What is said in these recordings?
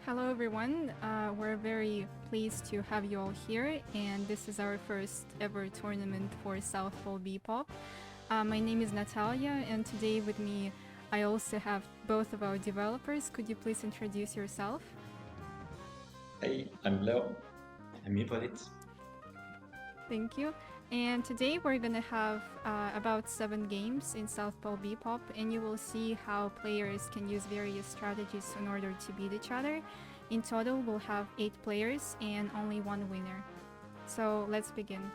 Hello, everyone. We're very pleased to have you all here, and this is our first ever tournament for South Pole Bebop. My name is Natalia, and today with me, I also have both of our developers. Could you please introduce yourself? Hey, I'm Leo. I'm Hippolyte. Thank you. And today we're gonna have about 7 games in South Pole Bebop, and you will see how players can use various strategies in order to beat each other. In total, we'll have 8 players and only 1 winner. So let's begin.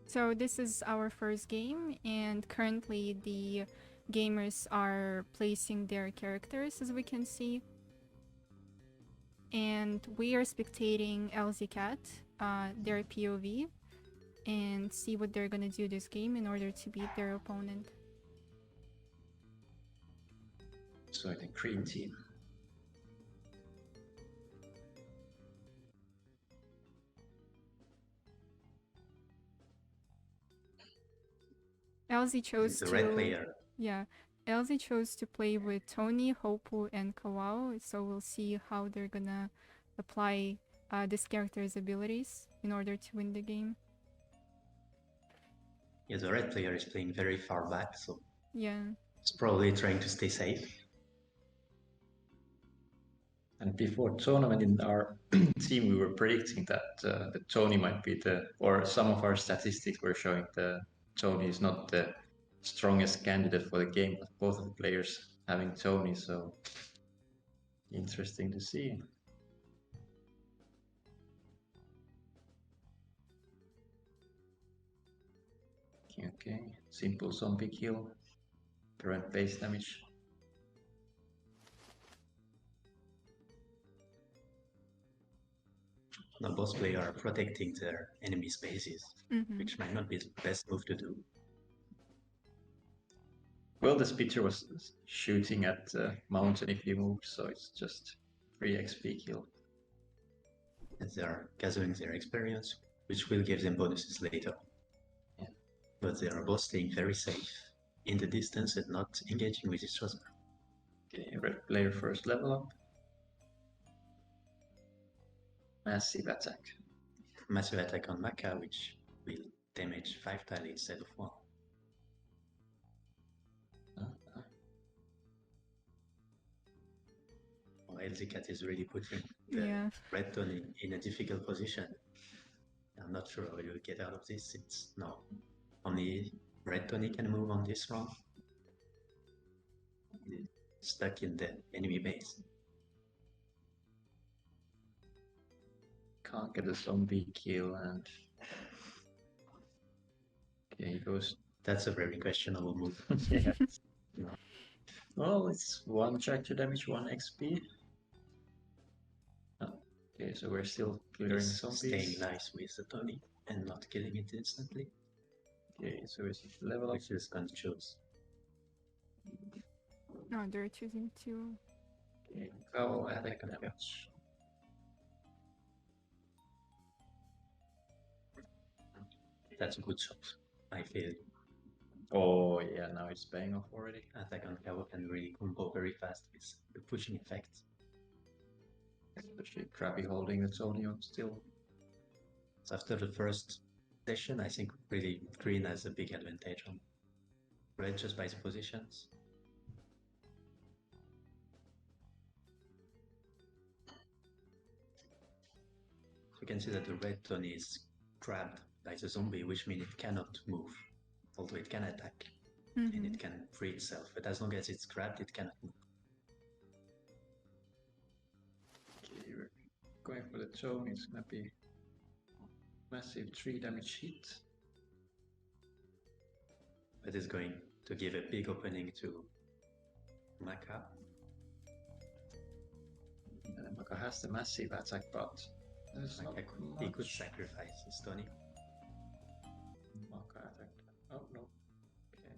So this is our first game, and currently the gamers are placing their characters, as we can see. And we are spectating LZCat, their POV, and see what they're gonna do this game in order to beat their opponent. So the green team. LZ chose The to... red player. Yeah, LZ chose to play with Tony, Hopu, and Kawao, so we'll see how they're gonna apply this character's abilities in order to win the game. Yeah, the red player is playing very far back, so Yeah. he's probably trying to stay safe. And before tournament in our team, we were predicting that Tony might be or some of our statistics were showing the Tony is not the strongest candidate for the game, but both of the players having Tony, so interesting to see. Okay, simple zombie kill, current base damage. Now both players are protecting their enemy spaces, which might not be the best move to do. Well, this picture was shooting at the mountain if you move, so it's just 3 XP kill. And they are gathering their experience, which will give them bonuses later. Yeah. But they are both staying very safe in the distance and not engaging with each other. Okay, red player first level up. Massive attack. Massive attack on Maka, which will damage 5 tiles instead of 1. LZCat is really putting the red Tony in a difficult position. I'm not sure how you'll get out of this. It's no. Only red Tony can move on this round. Stuck in the enemy base. Can't get a zombie kill and... Okay, he goes... That's a very questionable move. Yeah. No. Well, it's 1 tractor damage, 1 XP. Oh, okay, so we're still clearing zombies. Staying nice with the Tony and not killing it instantly. Okay, so it's level up. Which is going to choose. No, they're choosing to... Okay, go attack on damage. That's a good shot, I feel. Oh yeah, now it's paying off already. Attack on Kawo can really combo very fast with the pushing effect. Especially Krabby holding the Tony on still. So after the first session, I think really green has a big advantage on red just by the positions. You can see that the red Tony is grabbed by the zombie, which means it cannot move, although it can attack and it can free itself. But as long as it's grabbed, it cannot move. Okay, we're going for the Tony. It's gonna be massive 3 damage hit. That is going to give a big opening to Maka. And Maka has the massive attack, but he could sacrifice his Tony. Maka attack. Oh no. Okay.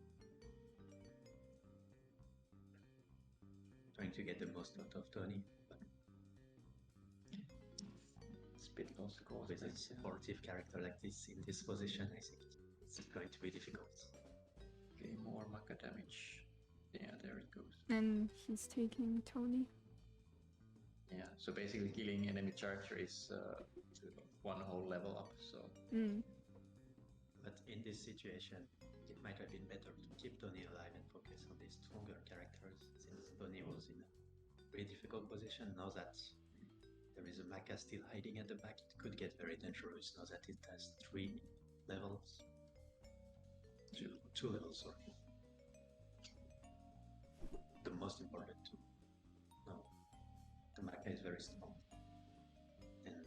Trying to get the most out of Tony. It's a bit lost cause. With a supportive character like this in this position, I think it's going to be difficult. Okay, more mecha damage. Yeah, there it goes. And he's taking Tony. Yeah, so basically killing enemy character is one whole level up, so... But in this situation, it might have been better to keep Tony alive and focus on the stronger characters, since Tony was in a very difficult position. Now that there is a mecha still hiding at the back, it could get very dangerous now that it has 3 levels. Two levels, sorry. The most important two. No, the mecha is very strong. And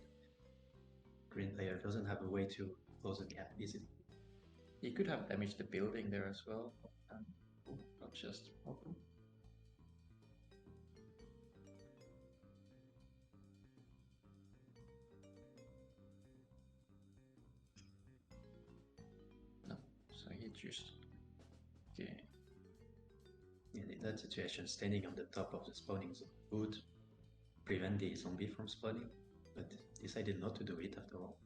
green player doesn't have a way to close the gap easily. He could have damaged the building there as well, and not just open. No, so he just... Okay. And in that situation, standing on the top of the spawning zone would prevent the zombie from spawning, but decided not to do it after all.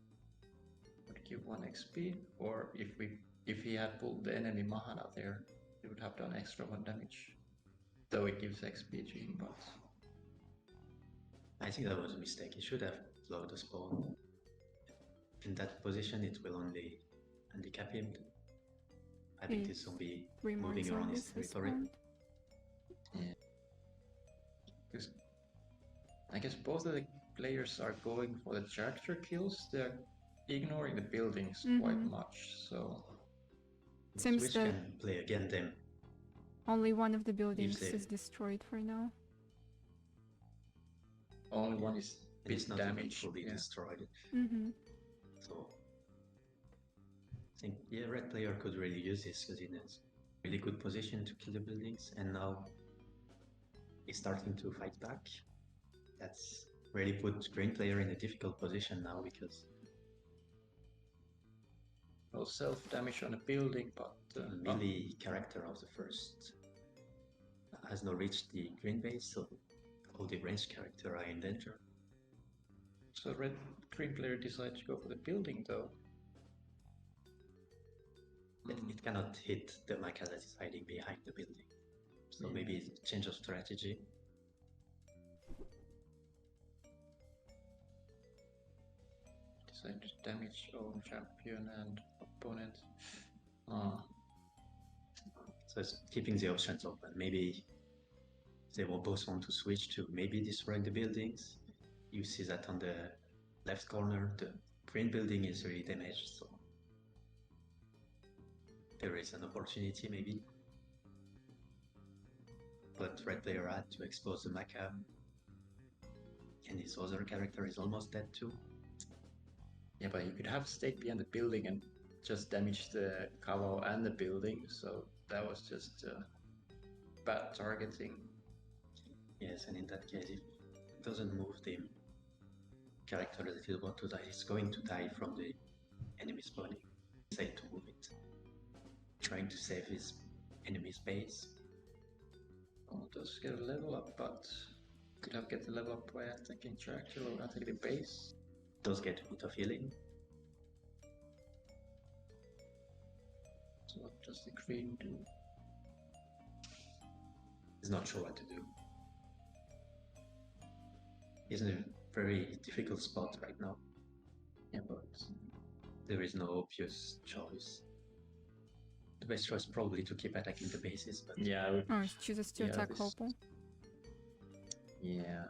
Would give 1 XP, or if he had pulled the enemy Mahana there, he would have done extra 1 damage. Though it gives XP to him, but... I think that was a mistake. He should have slowed the spawn. In that position, it will only handicap him, having this zombie moving around his territory. Yeah. Because I guess both of the players are going for the character kills. They're ignoring the buildings quite much, so... Seems Switch that can play again them. only one of the buildings is destroyed for now. Only one is And it's not damaged, fully destroyed. So I think red player could really use this because he's in a really good position to kill the buildings, and now he's starting to fight back. That's really put green player in a difficult position now because no self-damage on a building, but the melee character of the first has not reached the green base, so all the ranged character are in danger. So green player decides to go for the building though. It cannot hit the mecha that is hiding behind the building. So maybe it's a change of strategy. Decide to damage own champion and opponent. So it's keeping the options open. Maybe they will both want to switch to maybe destroying the buildings. You see that on the left corner, the green building is really damaged, so there is an opportunity maybe. But red player had to expose the mecha, and his other character is almost dead too. Yeah, but you could have stayed behind the building and just damage the Kawao and the building, so that was just bad targeting. Yes, and in that case, if it doesn't move the character that is about to die, is going to die from the enemy spawning. Decide to move it, trying to save his enemy's base. Oh, it does get a level up, but could have get the level up by attacking character or attacking the base. Does get a bit of healing. So what does the green do? He's not sure what to do. He's in a very difficult spot right now. Yeah, but there is no obvious choice. The best choice probably to keep attacking the bases, but yeah, I would... Oh, he chooses to attack Hopo. Yeah.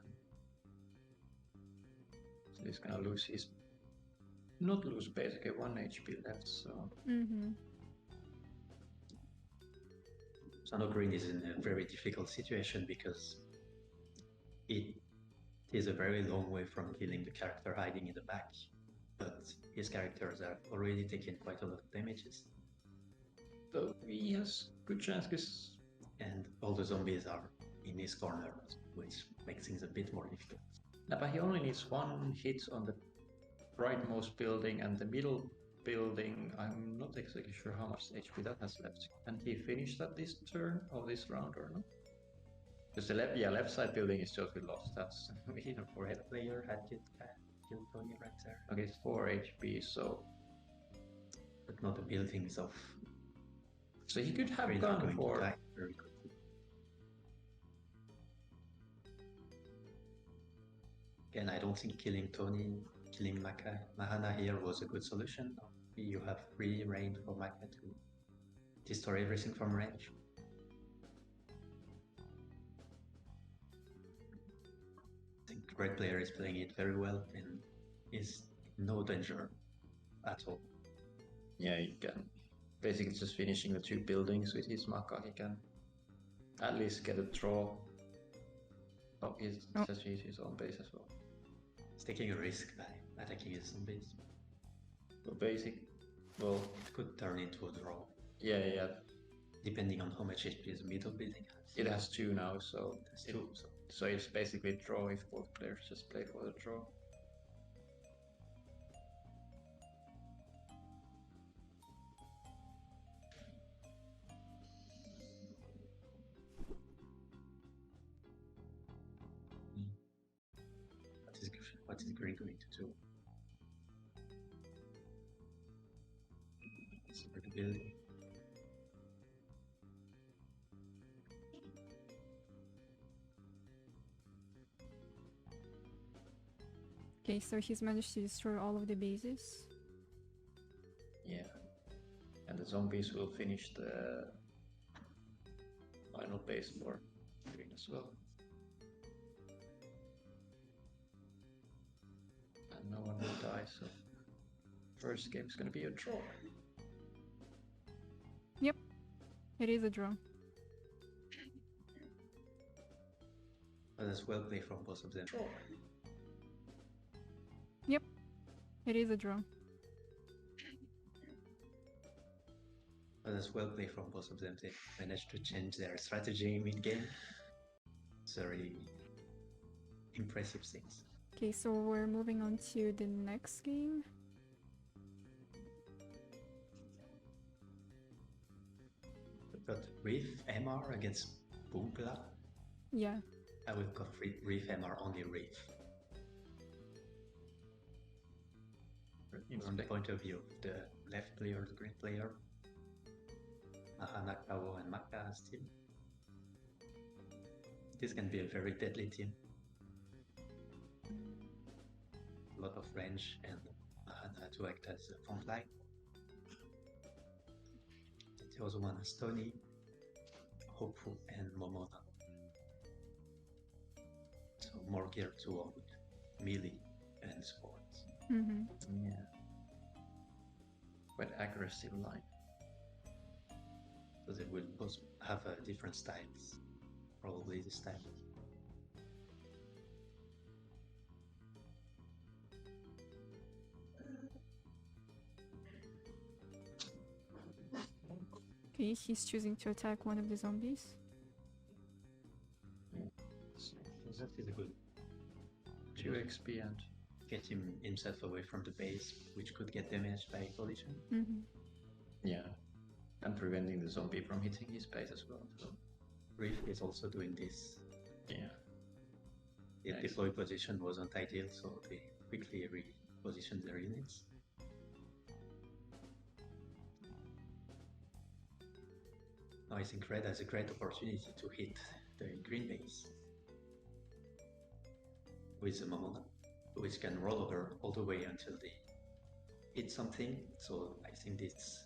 So he's gonna lose his... Not lose basically 1 HP left, so... So now green is in a very difficult situation because it is a very long way from killing the character hiding in the back, but his characters have already taken quite a lot of damages. So he has good chance because... And all the zombies are in his corner, which makes things a bit more difficult. No, but he only needs 1 hit on the rightmost building, and the middle building, I'm not exactly sure how much HP that has left. Can he finish that this turn or this round or not? Because the left side building is totally lost. That's For head player had killed Tony right Okay, it's 4 HP, so But not the buildings of he could have Green are gone going to for die very quickly. Again, I don't think killing Tony, killing Mahana here was a good solution. You have free reign for Maka to destroy everything from range. I think Red player is playing it very well and is no danger at all. yeah, he can basically just finishing the 2 buildings with his Maka. He can at least get a draw. Oh, he's just used his own base as well. He's taking a risk by attacking his zombies. So well, It could turn into a draw. Yeah. Depending on how much HP the middle building has. It has 2 now, so So it's basically a draw if both players just play for the draw. what is Green going to do? It's over the building. Okay, so he's managed to destroy all of the bases. Yeah. And the zombies will finish the final base for Green as well. And no one will die, so first game is gonna be a draw. Yep, it is a draw. But as well play from both of them. Yep, it is a draw. But as well play from both of them. They managed to change their strategy mid-game. It's very impressive things. Okay, so we're moving on to the next game. We've got Reef MR against Bumpla. Yeah. I will go Reef MR, only Reef. From the point of view of the left player, the green player, Mahana, Kao, and Maka still. This can be a very deadly team. A lot of range and Mahana to act as a front line. The other one is Tony, Hopeful, and Momona. So more geared toward melee and sports. Mm-hmm. Yeah. Quite aggressive line. So they will both have different styles. Probably this time. Okay, he's choosing to attack one of the zombies. So that is a good 2 XP and get himself away from the base, which could get damaged by collision. Mm-hmm. yeah. And preventing the zombie from hitting his base as well. So Reef is also doing this. yeah. The Nice. deploy position wasn't ideal, so they quickly repositioned their units. Now I think Red has a great opportunity to hit the green base with the Momona, which can roll over all the way until they hit something. So I think this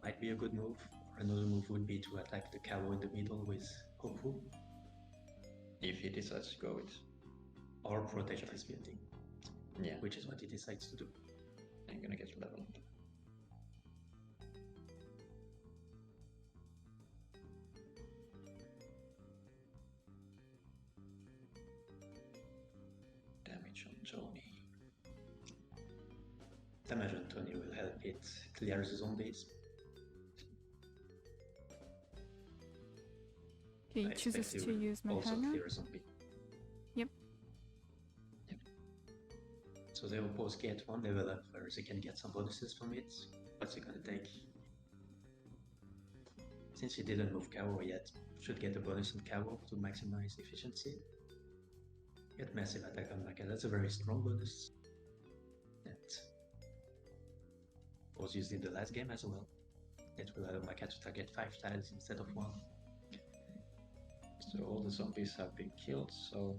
might be a good move. Another move would be to attack the cow in the middle with Hopu, If he decides to go with. or protect his building, Yeah. which is what he decides to do. I'm gonna get leveled. Damage on Tony. Damage on Tony will help it clear the zombies. Okay, he I chooses expect to he will use also Mahana. clear a zombie. Yep. So they will both get one level up where they can get some bonuses from it. What's it gonna take? Since he didn't move Kao yet, should get a bonus on Kao to maximize efficiency. Get massive attack on Maka, that's a very strong bonus. was used in the last game as well. It will allow Maka to target 5 tiles instead of 1. So all the zombies have been killed, so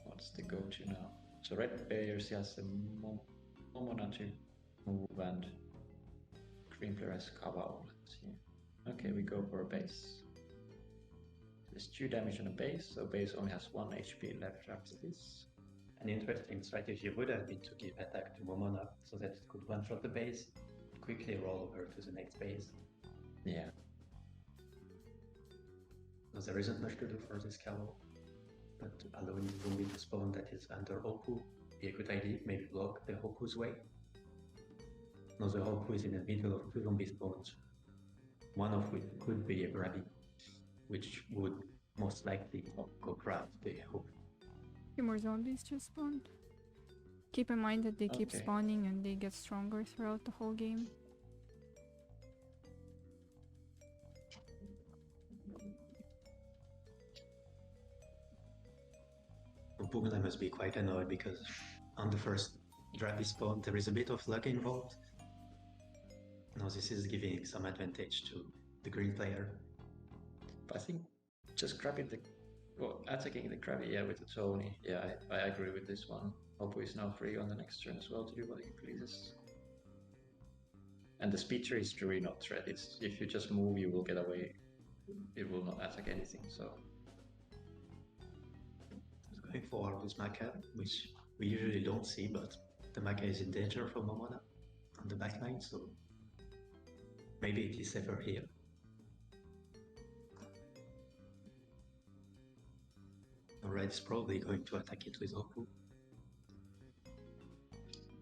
what's the go-to now? So red player has the Momona to move and green player has Kawao. Let's see. Okay, we go for a base. There's 2 damage on a base, so base only has 1 HP left after this. An interesting strategy would have been to give attack to Momona so that it could one-shot the base, quickly roll over to the next base. Yeah. So there isn't much to do for this Kawao, but allowing the zombie to spawn that is under Hopu be a good idea, maybe block the Hopu's way. Now the Hopu is in the middle of 2 zombie spawns, one of which could be a Grabby, which would most likely go grab the Hopu. 2 more zombies just spawned. Keep in mind that they keep Okay. spawning and they get stronger throughout the whole game. Bugla must be quite annoyed because on the first Grabby spawn there is a bit of luck involved. Now this is giving some advantage to the green player. But I think just grabbing the... Well, attacking the Krabby, yeah, with the Tony. Yeah, I agree with this one. Hopu is now free on the next turn as well to do what he pleases. And the speedster is really not threat. It's, if you just move, you will get away. It will not attack anything, so... Going forward with Maka, which we usually don't see, but the Maka is in danger from Momona on the backline, so maybe it is safer here. Red is probably going to attack it with Hopu.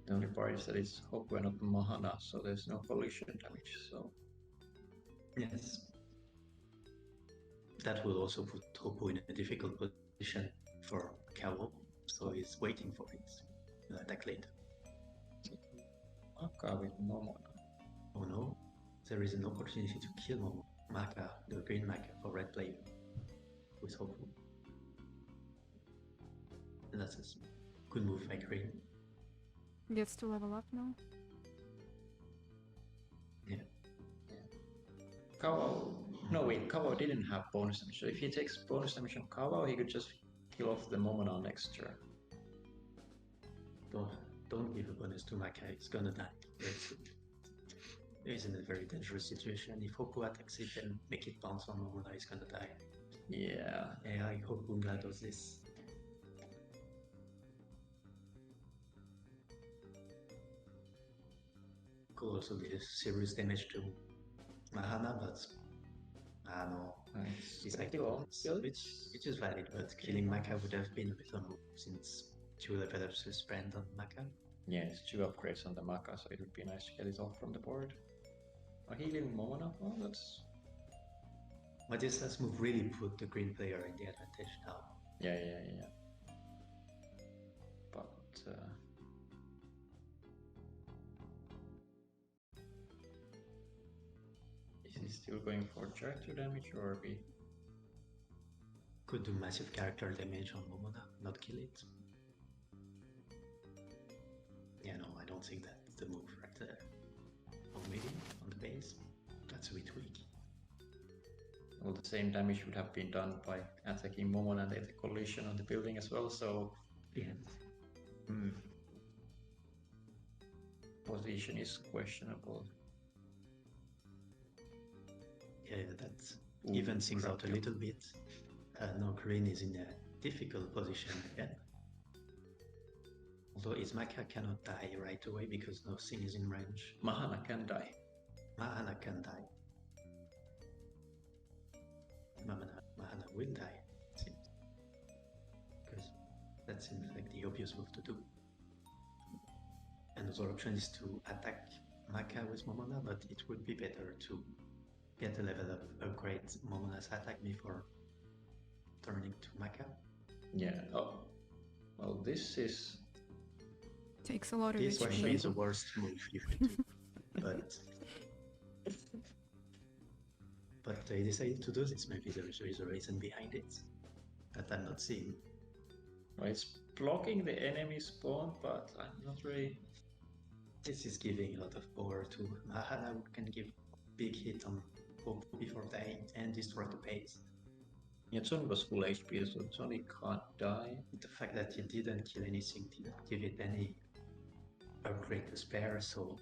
The only part is that it's Hopu and not Mahana, so there's no collision damage, so... Yes. That will also put Hopu in a difficult position for Kawao, so he's waiting for it. He'll attack later. Maka with Momona. Oh no, there is an opportunity to kill Maka, the green Maka for red player, with Hopu. And that's a good move by green. Gets to level up now. Yeah. Kawao... No, wait, Kawao didn't have bonus damage, so if he takes bonus damage on Kawao, he could just kill off the Momona next turn. Don't give a bonus to Maka, it's gonna die. He's in a very dangerous situation. If Hopu attacks it and make it bounce on Momona, he's gonna die. Yeah. Yeah, I hope Bunga does this. Could also be serious damage to Mahana, but no. Nice. It's like Kill. which is valid, but killing Maka would have been a better move since 2 level ups is spent on Maka. Yeah, it's 2 upgrades on the Maka, so it would be nice to get it off from the board. A healing Momona? Oh, that's... But this last move really put the green player in the advantage now. Yeah. But... Is he still going for character damage, or we... Could do massive character damage on Momona, not kill it. Yeah, no, I don't think that's the move right there. Or maybe on the base. That's a bit weak. Well, the same damage would have been done by attacking Momona and the collision on the building as well, so... Yeah. Position is questionable. Yeah, that evens things out a little bit. Now green is in a difficult position again. Although his Maka cannot die right away because nothing is in range. Mahana can die. Mahana can die. Mahana will die, it seems. Because that seems like the obvious move to do. Another option is to attack Maka with Momona, but it would be better to get a level up, upgrade Momona's attack before turning to Maka. Yeah. Oh. Well, this is... Takes a lot of This HP. is the worst move you could do. But they decided to do this. Maybe there is a reason behind it that I'm not seeing. Well, it's blocking the enemy spawn, but I'm not really... This is giving a lot of power to Mahana, who can give big hit on Popo before they and destroy the base. Yeah, Johnny was full HP, so Johnny can't die. The fact that he didn't kill anything didn't give it any upgrade to spare, so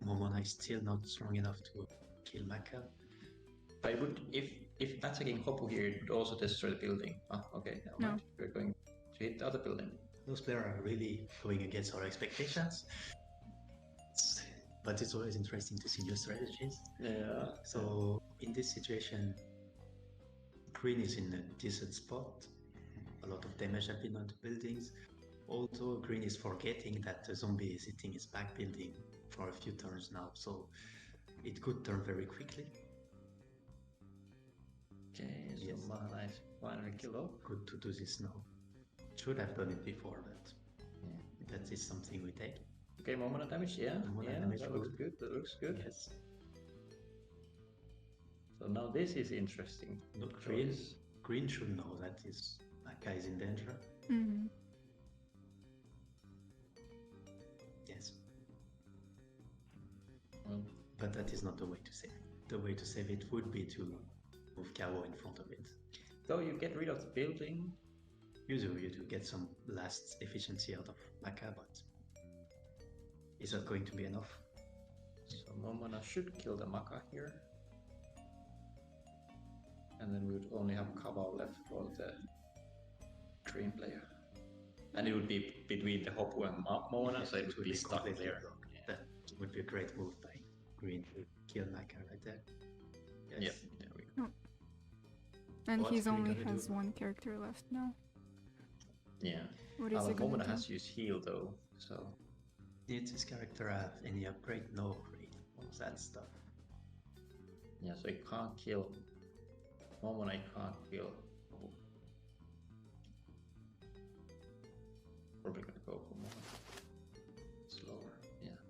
Momona is still not strong enough to kill Maka. But it would, if attacking Hoppo here, it would also destroy the building. Ah, okay, never No. mind. We're going to hit the other building. Those players are really going against our expectations. But it's always interesting to see new strategies. Yeah. So in this situation, Green is in a decent spot. A lot of damage has been on the buildings. Also, Green is forgetting that the zombie is hitting his back building for a few turns now, so it could turn very quickly. Okay, so Yes. Mana is finally killed off. Good to do this now. Should have done it before, but that is something we take. Okay, Momona damage, yeah. Momona Yeah, damage, that looks good, that looks good. Yes. So now this is interesting. No, choice. Green should know that Maka is in danger. Mm-hmm. Yes. Well, But that is not the way to save it. The way to save it would be to move Kawo in front of it. so you get rid of the building. You do get some last efficiency out of Maka, but is that going to be enough? So Momona should kill the Maka here. And then we would only have Kabal left for the green player. And it would be between the Hoppo and Momona, so it would be stuck completely there. blocked. That would be a great move by Green to kill Maka right there. Yep, there we go. And What's he's Green only gonna has do? one character left now. Yeah. What is he gonna Momona do? has used heal though, so Did this character have any upgrade? No upgrade. All that stuff. yeah, so it can't kill Momona, it can't kill. Probably gonna go for Momona. Slower, yeah.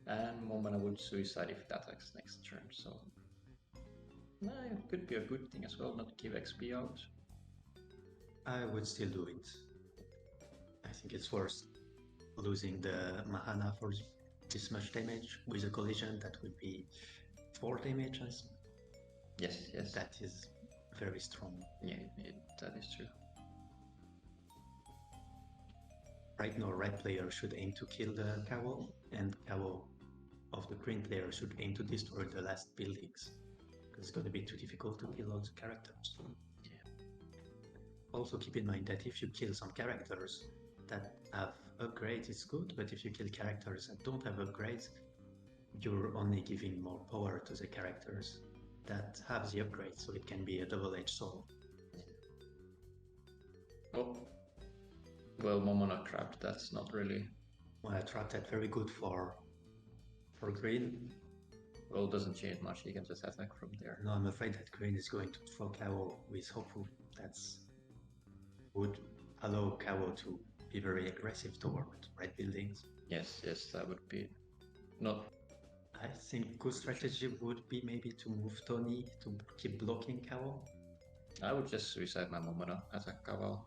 And Momona would suicide if it attacks next turn, so it could be a good thing as well, not give XP out. I would still do it. I think it's worth losing the Mahana for this much damage with a collision. That would be 4 damage. Yes, yes. That is very strong. Yeah, that is true. Right now, red player should aim to kill the Kawo, and Kawo of the green player should aim to destroy the last buildings. Because it's going to be too difficult to kill all the characters. Yeah. Also keep in mind that if you kill some characters that have upgrades, it's good, but if you kill characters that don't have upgrades, you're only giving more power to the characters that have the upgrade, so it can be a double-edged sword. Oh. Well, Momona trapped, that's not really... Well, I trapped that very good for green. Well, it doesn't change much, he can just attack from there. No, I'm afraid that green is going to throw Kawo with Hopu. That's would allow Kawo to be very aggressive toward red buildings. Yes, that would be not... I think good strategy would be maybe to move Tony to keep blocking Kawo. I would just suicide my Momona, attack Kaval.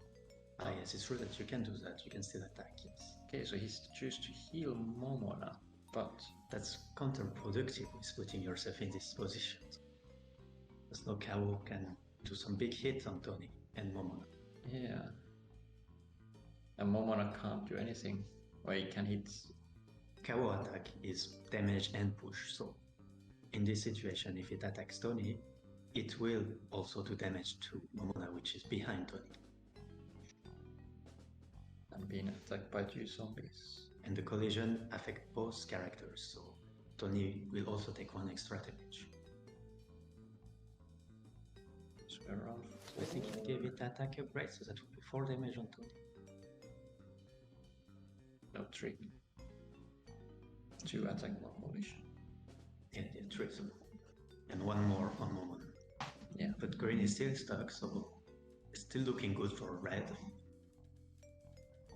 Ah, yes, it's true that you can do that. You can still attack, yes. Okay, so he's choose to heal Momona, but... That's counterproductive with putting yourself in this position. Because no Kawo can do some big hit on Tony and Momona. Yeah. And Momona can't do anything. Or he can hit... Kawo attack is damage and push, so in this situation, if it attacks Tony, it will also do damage to Momona, which is behind Tony. and being attacked by 2 zombies. And the collision affects both characters, so Tony will also take 1 extra damage. So around I think it gave it attack upgrade, so that would be 4 damage on Tony. no 3. 2 attack, 1 collision. Yeah, 3. And 1 more on Momona. Yeah. But green is still stuck, so it's still looking good for red.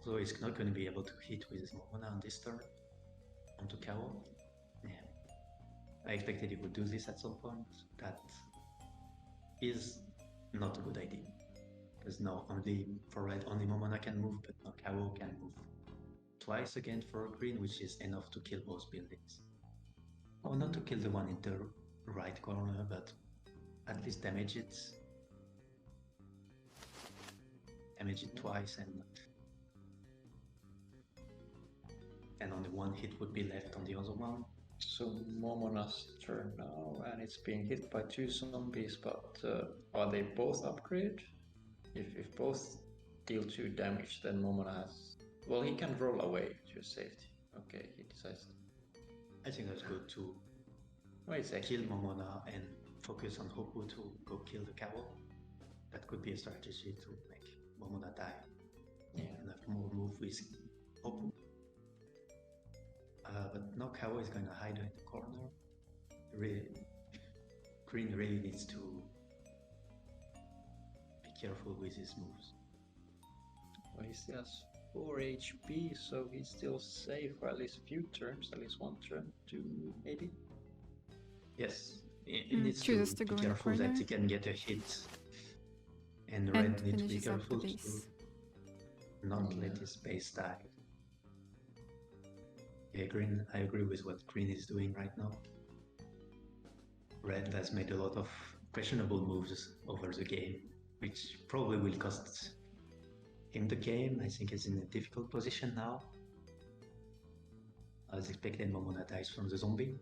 So he's not going to be able to hit with his Momona on this turn onto Kawo. Yeah. I expected he would do this at some point. That is not a good idea. Because now only for red only Momona can move, but now Kawo can move twice again for green, which is enough to kill both buildings. Or not to kill the one in the right corner, but at least damage it. Damage it twice, and on the one hit would be left on the other one. So Momona's turn now, and it's being hit by 2 zombies, but are they both upgrade? If both deal 2 damage, then Momona has... Well, he can roll away to safety. Okay, he decides... I think that's good to kill Momona and focus on Hopu to go kill the cow. That could be a strategy to make Momona die. Yeah. And have more move with Hopu. But now Kawa is gonna hide in the corner. Green really needs to be careful with his moves. Well, he still has 4 HP, so he's still safe for at least a few turns, at least 1 turn, 2 maybe. Yes, he needs chooses to to be go in the careful that corner. he can get a hit. And And Red needs to be finishes up the careful to base. not let his base die. Yeah, Green, I agree with what Green is doing right now. Red has made a lot of questionable moves over the game, which probably will cost him the game. I think he's in a difficult position now. I was expecting Momona dies from the zombie.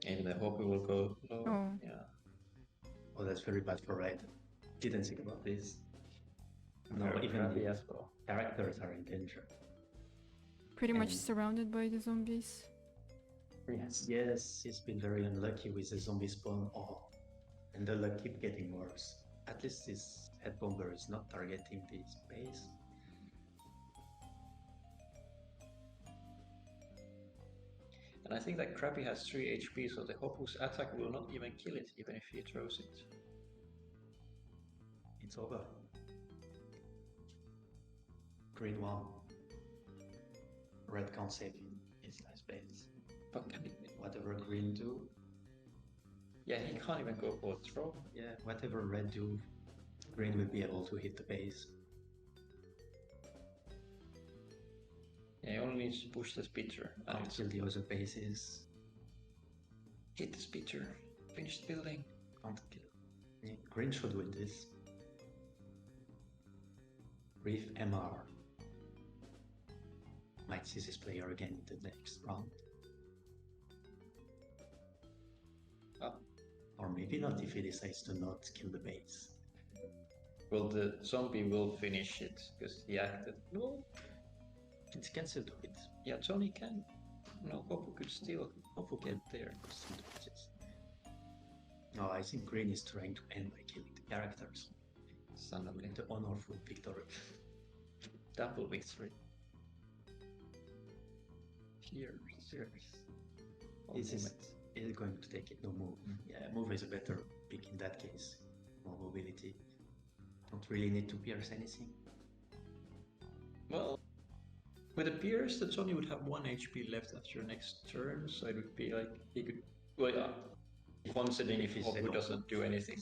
Maybe the Hopi will go low. Oh. Yeah. Oh, that's very bad for Red. Didn't think about this. No, Very even crabby the as well. characters are in danger. Pretty much And- surrounded by the zombies. Yes, he's been very unlucky with the zombie spawn, and the luck keep getting worse. At least this head bomber is not targeting the space. And I think that Krabby has 3 HP, so the Hopu's attack will not even kill it, even if he throws it. It's over. Green 1. Red can't save him. It's nice base. But can he... Whatever Green do, Yeah, he can't even go for a throw. yeah, whatever Red do, Green will be able to hit the base. Yeah, he only needs to push the spitter. And Can't it's... kill the other bases. Hit the spitter. Finish the building. Can't kill. Yeah, Green should win this. Brief MR. Might see this player again in the next round. Or maybe not if he decides to not kill the base. Well, the zombie will finish it, because he acted... No. It can still do it. Yeah, Tony can. No, Hopu could still... Hopu can there. still do it. No, I think Green is trying to end by killing the characters. Suddenly. The honorful victory. Double victory. Here, This is going to take it, no move. Yeah, move is a better pick in that case. More mobility. Don't really need to pierce anything. Well, with a Pierce, the Tony would have 1 HP left after next turn, so it would be like he could... Well, yeah. Considering if Hopu doesn't do anything.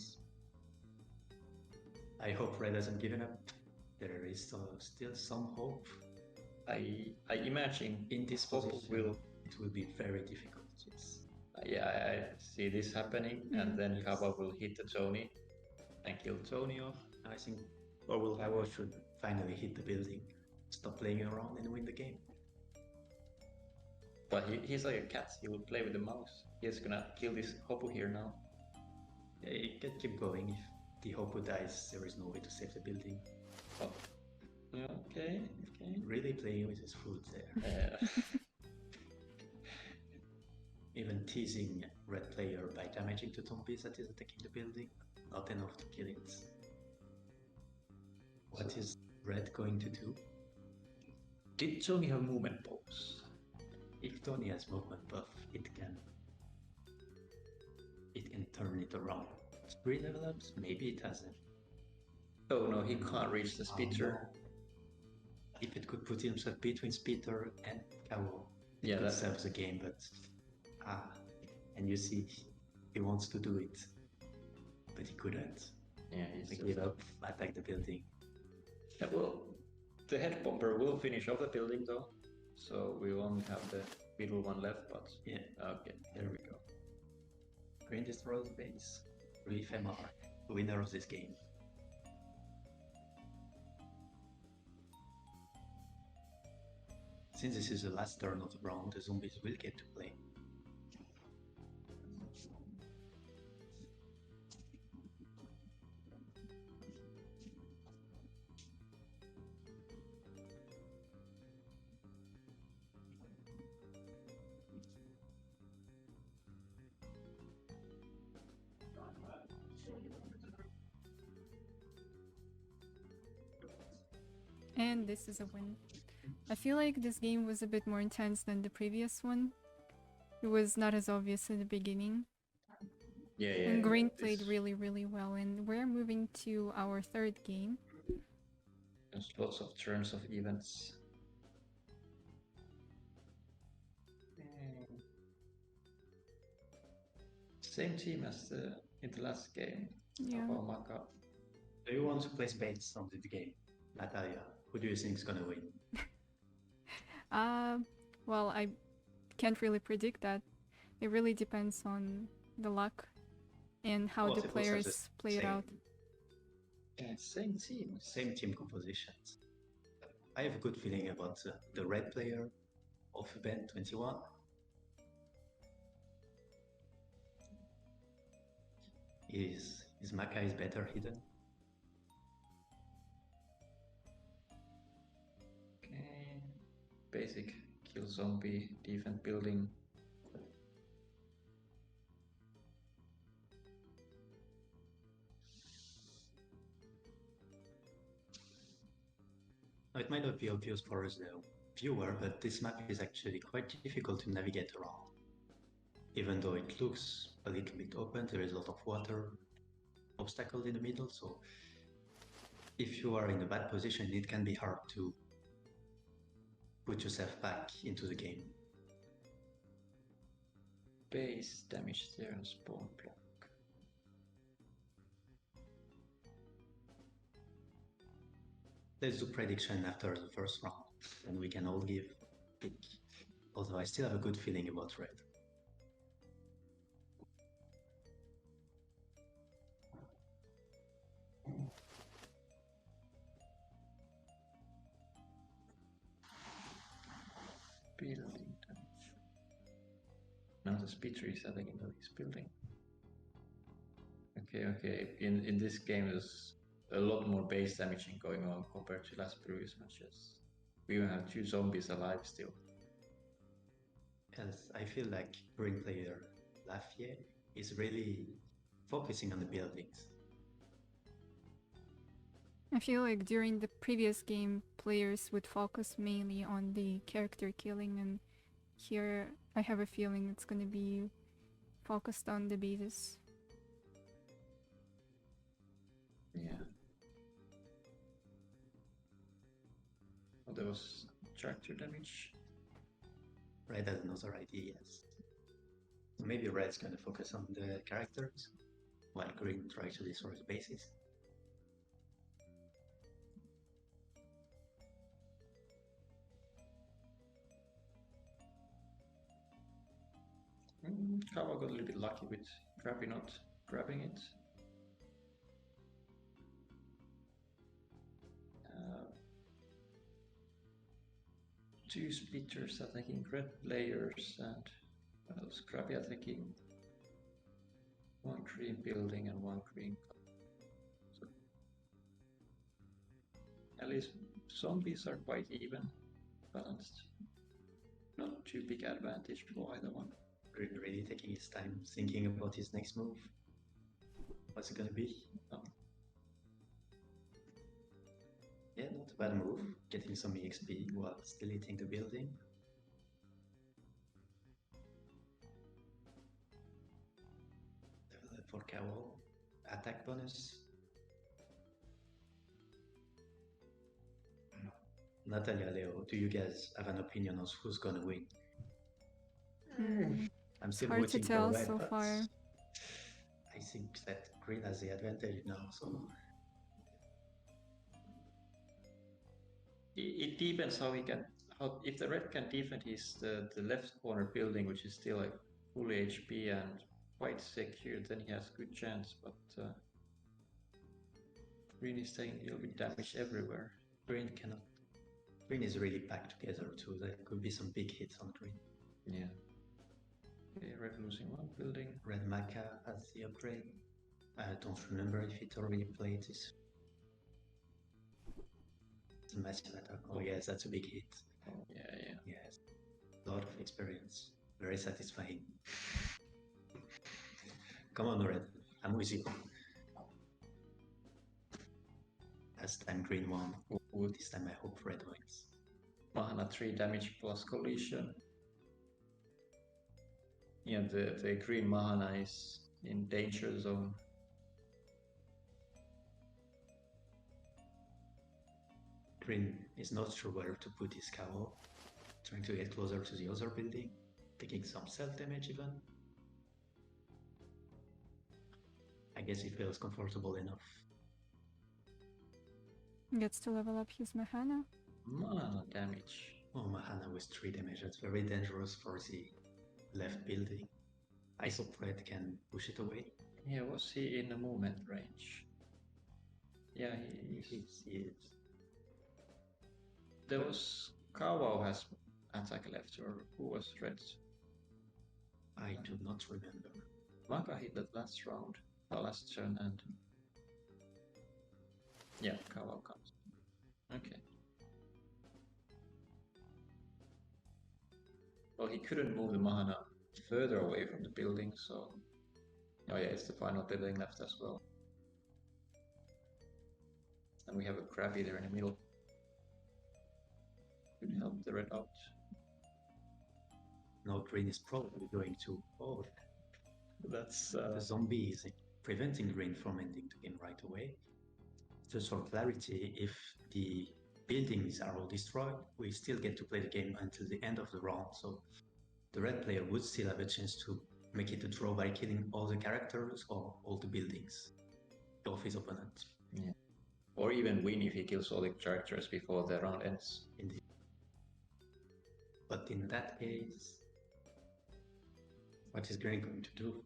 I hope Red hasn't given up. There is still some hope. I imagine In this Hopu position, will... it will be very difficult. Yes. Yeah, I see this happening, and then Kawa will hit the Tony and kill Tony off. I think Kawa should finally hit the building, stop playing around and win the game. But he's like a cat, he will play with the mouse. He's gonna kill this Hopu here now. Yeah, you can keep going. If the Hopu dies, there is no way to save the building. Oh. Yeah, okay. Really playing with his food there. Even teasing red player by damaging the zombies that is attacking the building. Not enough to kill it. What is red going to do? Did Tony have movement balls? If Tony has movement buff, it can turn it around. 3 level ups? Maybe it hasn't. Oh no, he can't reach the spitter. No. If it could put himself between Spitter and Kawo, it Yeah, could that's... save the game, but and you see, he wants to do it, but he couldn't. Yeah, He he's gave up, attack the building. Yeah, well, the head bomber will finish off the building though, so we only have the middle one left. But Yeah, okay, there we go. Green destroys base. Reef MR, winner of this game. Since this is the last turn of the round, the zombies will get to play. And this is a win. I feel like this game was a bit more intense than the previous one. It was not as obvious in the beginning. Yeah, And Green played this- really, really well. And we're moving to our third game. There's lots of turns of events. Same team as in the last game. Yeah. Maka. Do you want to place bets on the game? Natalia, who do you think is gonna win? Well, I can't really predict that. It really depends on the luck and how Well, the it looks like players play it same. out. Yeah, same team. Same team compositions. I have a good feeling about the red player of event 21. Is Maka is better hidden? Okay. Basic kill zombie, defend building. Now, it might not be obvious for us the viewer, but this map is actually quite difficult to navigate around. Even though it looks a little bit open, there is a lot of water, obstacles in the middle, so if you are in a bad position, it can be hard to put yourself back into the game. Base damage there and spawn block. Let's do prediction after the first round, and we can all give pick. Although I still have a good feeling about red. Building damage. Now the speed resetting into this building. Okay. In this game, there's a lot more base damaging going on compared to last previous matches. We even have 2 zombies alive still. As I feel like green player Lafayette is really focusing on the buildings. I feel like during the previous game, players would focus mainly on the character killing, and here I have a feeling it's gonna be focused on the bases. Yeah. Oh, there was tractor damage. Red has another idea, yes. Maybe Red's gonna focus on the characters, while Green tries to destroy the bases. Kawa got a little bit lucky with Krabby not grabbing it. Two splitters attacking red players and Krabby attacking one green building and one green. So at least zombies are quite even balanced. Not too big advantage for either one. Green really taking his time thinking about his next move. What's it gonna be? Oh. Yeah, not a bad move. Getting some EXP while still hitting the building. Level up for Cowl. Attack bonus. Natalia, Leo, do you guys have an opinion on who's gonna win? I'm still hard to voting tell for red, so but far. I think that green has the advantage now, so it depends how he can. How if the red can defend his the left corner building, which is still like full HP and quite secure, then he has good chance. But green is taking a little bit damage everywhere. Green cannot. Green is really packed together too. There could be some big hits on green. Yeah. Okay, red losing one building. Red Maca has the upgrade. I don't remember if it already played this. It's a massive attack. Oh yes, that's a big hit. Oh yeah. Yes, a lot of experience. Very satisfying. Come on, Red. I'm with you. Last time green won. This time I hope red wins. Mahana 3 damage plus collision. Yeah, the green Mahana is in danger zone. Green is not sure where to put his cow. Trying to get closer to the other building. Taking some self-damage even. I guess he feels comfortable enough. Gets to level up his Mahana. Mahana damage. Oh, Mahana with 3 damage. That's very dangerous for the left building. I hope red can push it away. Yeah, was he in a movement range? Yeah, he is. He is. There was Kawao has attack left, or who was red? I do not remember. Maka hit that last round, last turn, and yeah, Kawao comes. Okay. Well, he couldn't move the Mahana further away from the building, so oh yeah, it's the final building left as well. And we have a Krabby there in the middle. Could help the red out. Now green is probably going to. Oh, That's the zombie is preventing green from ending the game right away. Just for clarity, if the buildings are all destroyed, we still get to play the game until the end of the round. So the red player would still have a chance to make it a draw by killing all the characters or all the buildings of his opponent. yeah. Or even win if he kills all the characters before the round ends. Indeed. But in that case, what is green going to do?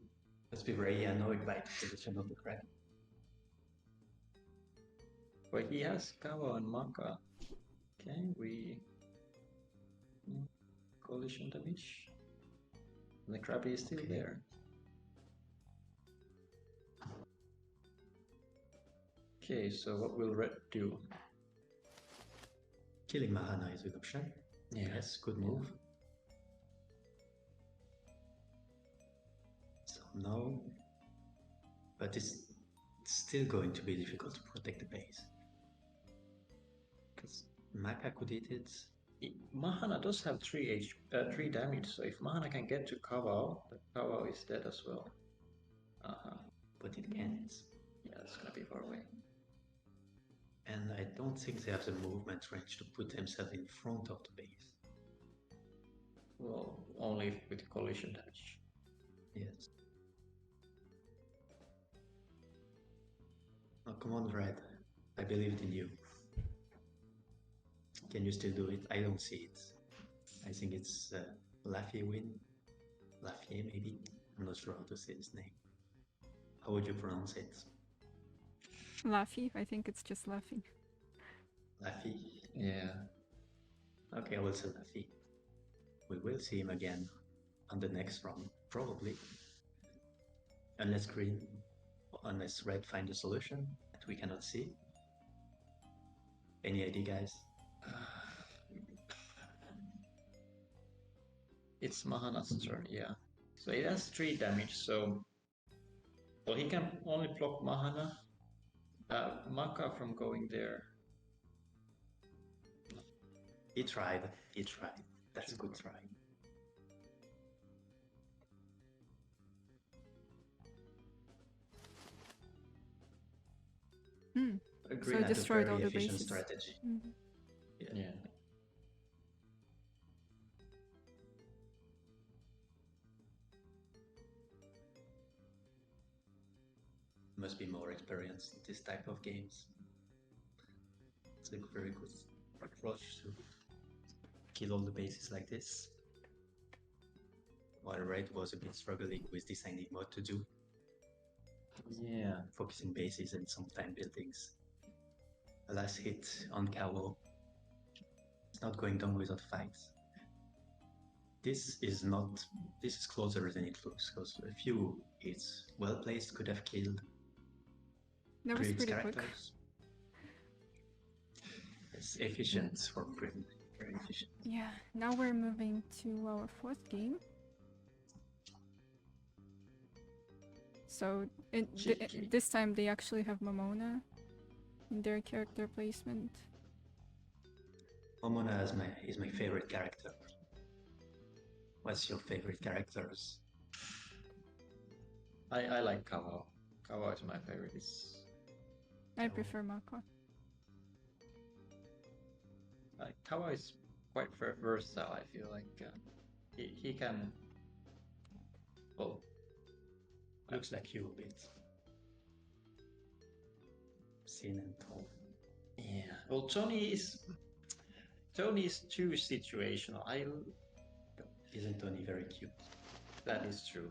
Let's be very annoyed by the position of the crab. But he has Kawa and Maka. Okay, we collision damage. And the Krabby is still there. Okay, so what will red do? Killing Mahana is an option. Yeah. Yes, good move. So no, but it's still going to be difficult to protect the base. Because Maka could hit it. Mahana does have 3 damage, so if Mahana can get to Kawao, the Kawao is dead as well. But it can't. Yeah, it's gonna be far away. And I don't think they have the movement range to put themselves in front of the base. Well, only with collision damage. Yes. Oh, come on, Red. I believed in you. Can you still do it? I don't see it. I think it's Laffy win. Laffy, maybe? I'm not sure how to say his name. How would you pronounce it? Laffy. I think it's just Laffy. Laffy? Yeah. Okay, I will say Laffy. We will see him again on the next round, probably. Unless red find a solution that we cannot see. Any idea, guys? It's Mahana's turn, yeah. So it has 3 damage, so well, he can only block Mahana. Maka from going there. He tried. That's a good try. So I destroyed all the bases. Strategy. Mm-hmm. Yeah. Must be more experienced in this type of games. It's a very good approach to kill all the bases like this. While Red was a bit struggling with deciding what to do, Yeah. focusing bases and some time buildings. A last hit on Kawo. It's not going down without fights. This is closer than it looks, because a few hits well placed could have killed That was Grid's pretty quick. characters. It's efficient for Grid. Very efficient. Yeah, now we're moving to our fourth game. So Cheeky. this time they actually have Momona in their character placement. Momona is my favorite character. What's your favorite characters? I like Kawa. Kawa is my favorite. I Kawo. prefer Mako. Kawa is quite versatile. I feel like he can. Well, Looks like you a bit. Thin and tall. yeah. Well, Tony is too situational. Isn't Tony very cute? That is true.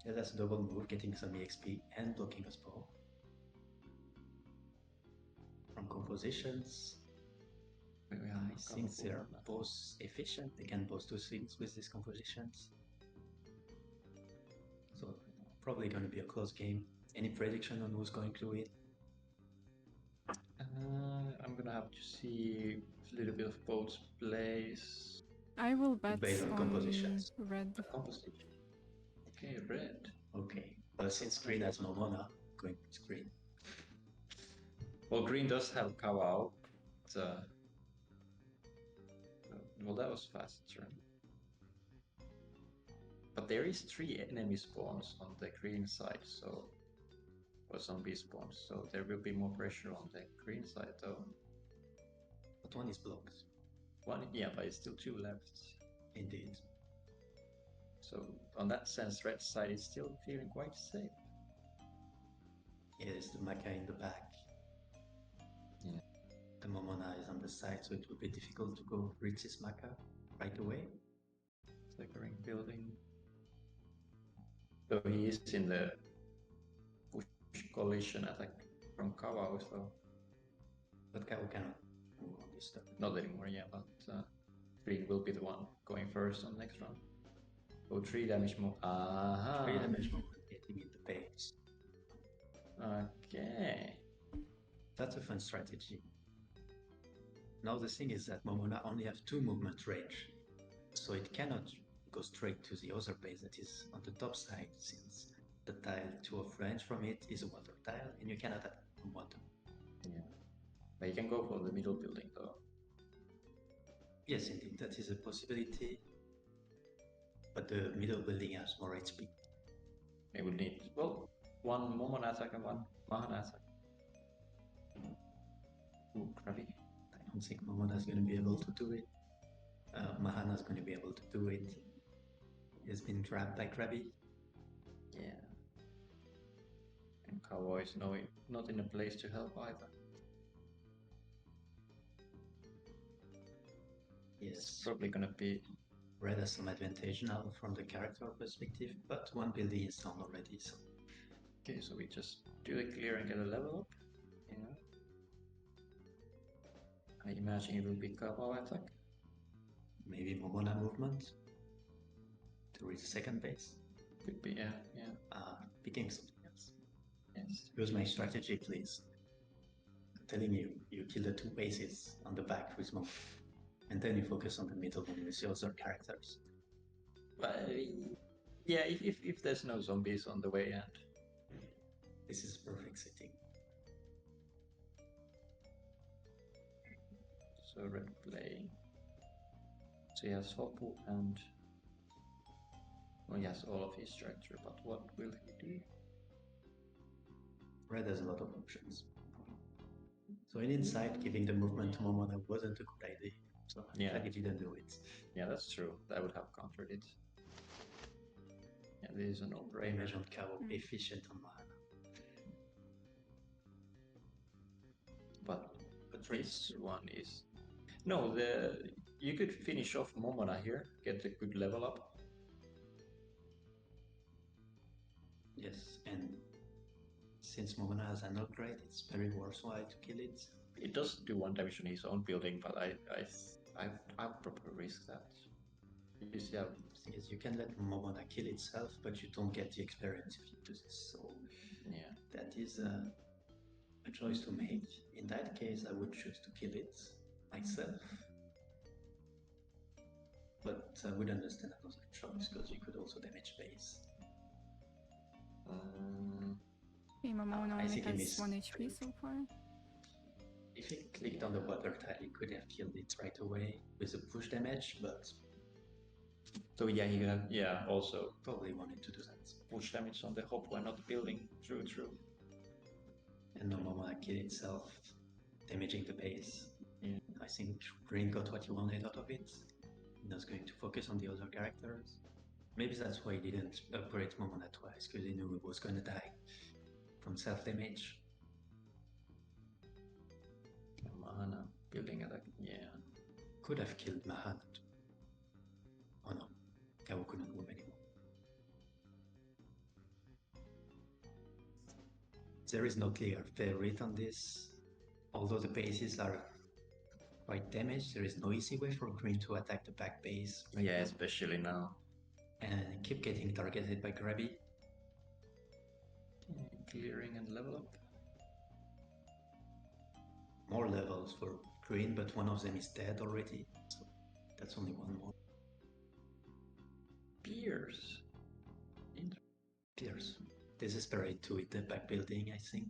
Yeah, that's a double move, getting some EXP and blocking a spell. From compositions, I think they're both efficient. They can both do things with these compositions. So probably going to be a close game. Any prediction on who's going to win? I'm gonna have to see a little bit of both plays. I will bet Based on on compositions. red. Composition. Okay, red. Okay. Well, since green has Momona, going with green. Well, green does have Kawao. Well, that was fast turn. But there is 3 enemy spawns on the green side, so or zombie spawns, so there will be more pressure on the green side though. But one is blocked. One, yeah, but it's still 2 left. Indeed. So on that sense, red side is still feeling quite safe. Yes, the Maka in the back. Yeah. The Momona is on the side, so it will be difficult to go reach this Maka right away. Flickering building. So he is in the push collision attack from Kawao, so But Kao cannot move on this turn. not anymore, yeah, but green will be the one going first on next round. So 3 damage more. 3 damage moment getting in the base. Okay. That's a fun strategy. Now the thing is that Momona only have 2 movement range, so it cannot go straight to the other base that is on the top side, since the tile 2 of range from it is a water tile, and you cannot attack from water. Yeah. But you can go for the middle building though. Yes, indeed, that is a possibility. But the middle building has more HP. It would need, well, 1 Momon attack and 1 Mahan attack. Ooh, Krabi. I don't think Momona is going to be able to do it. Mahana is going to be able to do it. He has been trapped by Krabby. Yeah. And Cowboy is not in a place to help either. Yes, It's probably gonna be. Red has some advantage now from the character perspective, but 1 building is down already, so. Okay, so we just do a clear and get a level up. Yeah. I imagine it will be Cowboy attack. Maybe Momona movement to reach second base. Could be, yeah. Picking something else. Yes. Use my strategy, please. I'm telling you, you kill the 2 bases on the back with Momona, and then you focus on the middle one with the other characters. But yeah, if there's no zombies on the way and this is a perfect setting. so red playing. So he has Hopu and well, he has all of his structure, but what will he do? Red has a lot of options. So in inside, giving the movement to Momona wasn't a good idea. So I'm glad he didn't do it. Yeah, that's true. That would have countered it. Yeah, this is a no-brainer. Image on Kao, efficient on Mahana. But this one is... No, you could finish off Momona here, get a good level up. Yes, and since Momona has an upgrade, it's very worthwhile to kill it. It does do 1 damage on his own building, but I'll probably risk that. You see how... The thing is, you can let Momona kill itself, but you don't get the experience if you do this. So Yeah. that is a choice to make. In that case, I would choose to kill it myself. But I would understand another choice because you could also damage base. Okay, Momona I only think in has this 1 HP so far. If he clicked on the water tile, he could have killed it right away with a push damage, but So yeah, he could have, also probably wanted to do that. push damage on the hop when not building. True. And Momona kill itself, damaging the base. Yeah. I think Green got what he wanted out of it. He was going to focus on the other characters. Maybe that's why he didn't upgrade Momona twice, because he knew he was gonna die from self-damage. Mahana building attack, yeah. Could have killed Mahana too. Oh no, Kao couldn't move anymore. There is no clear favorite on this. Although the bases are quite damaged, there is no easy way for Green to attack the back base. Yeah, especially now. And keep getting targeted by Grabby. Clearing and level up. More levels for Green, but one of them is dead already. So that's only one more. Pierce. Pierce. Desperate to hit the back building, I think.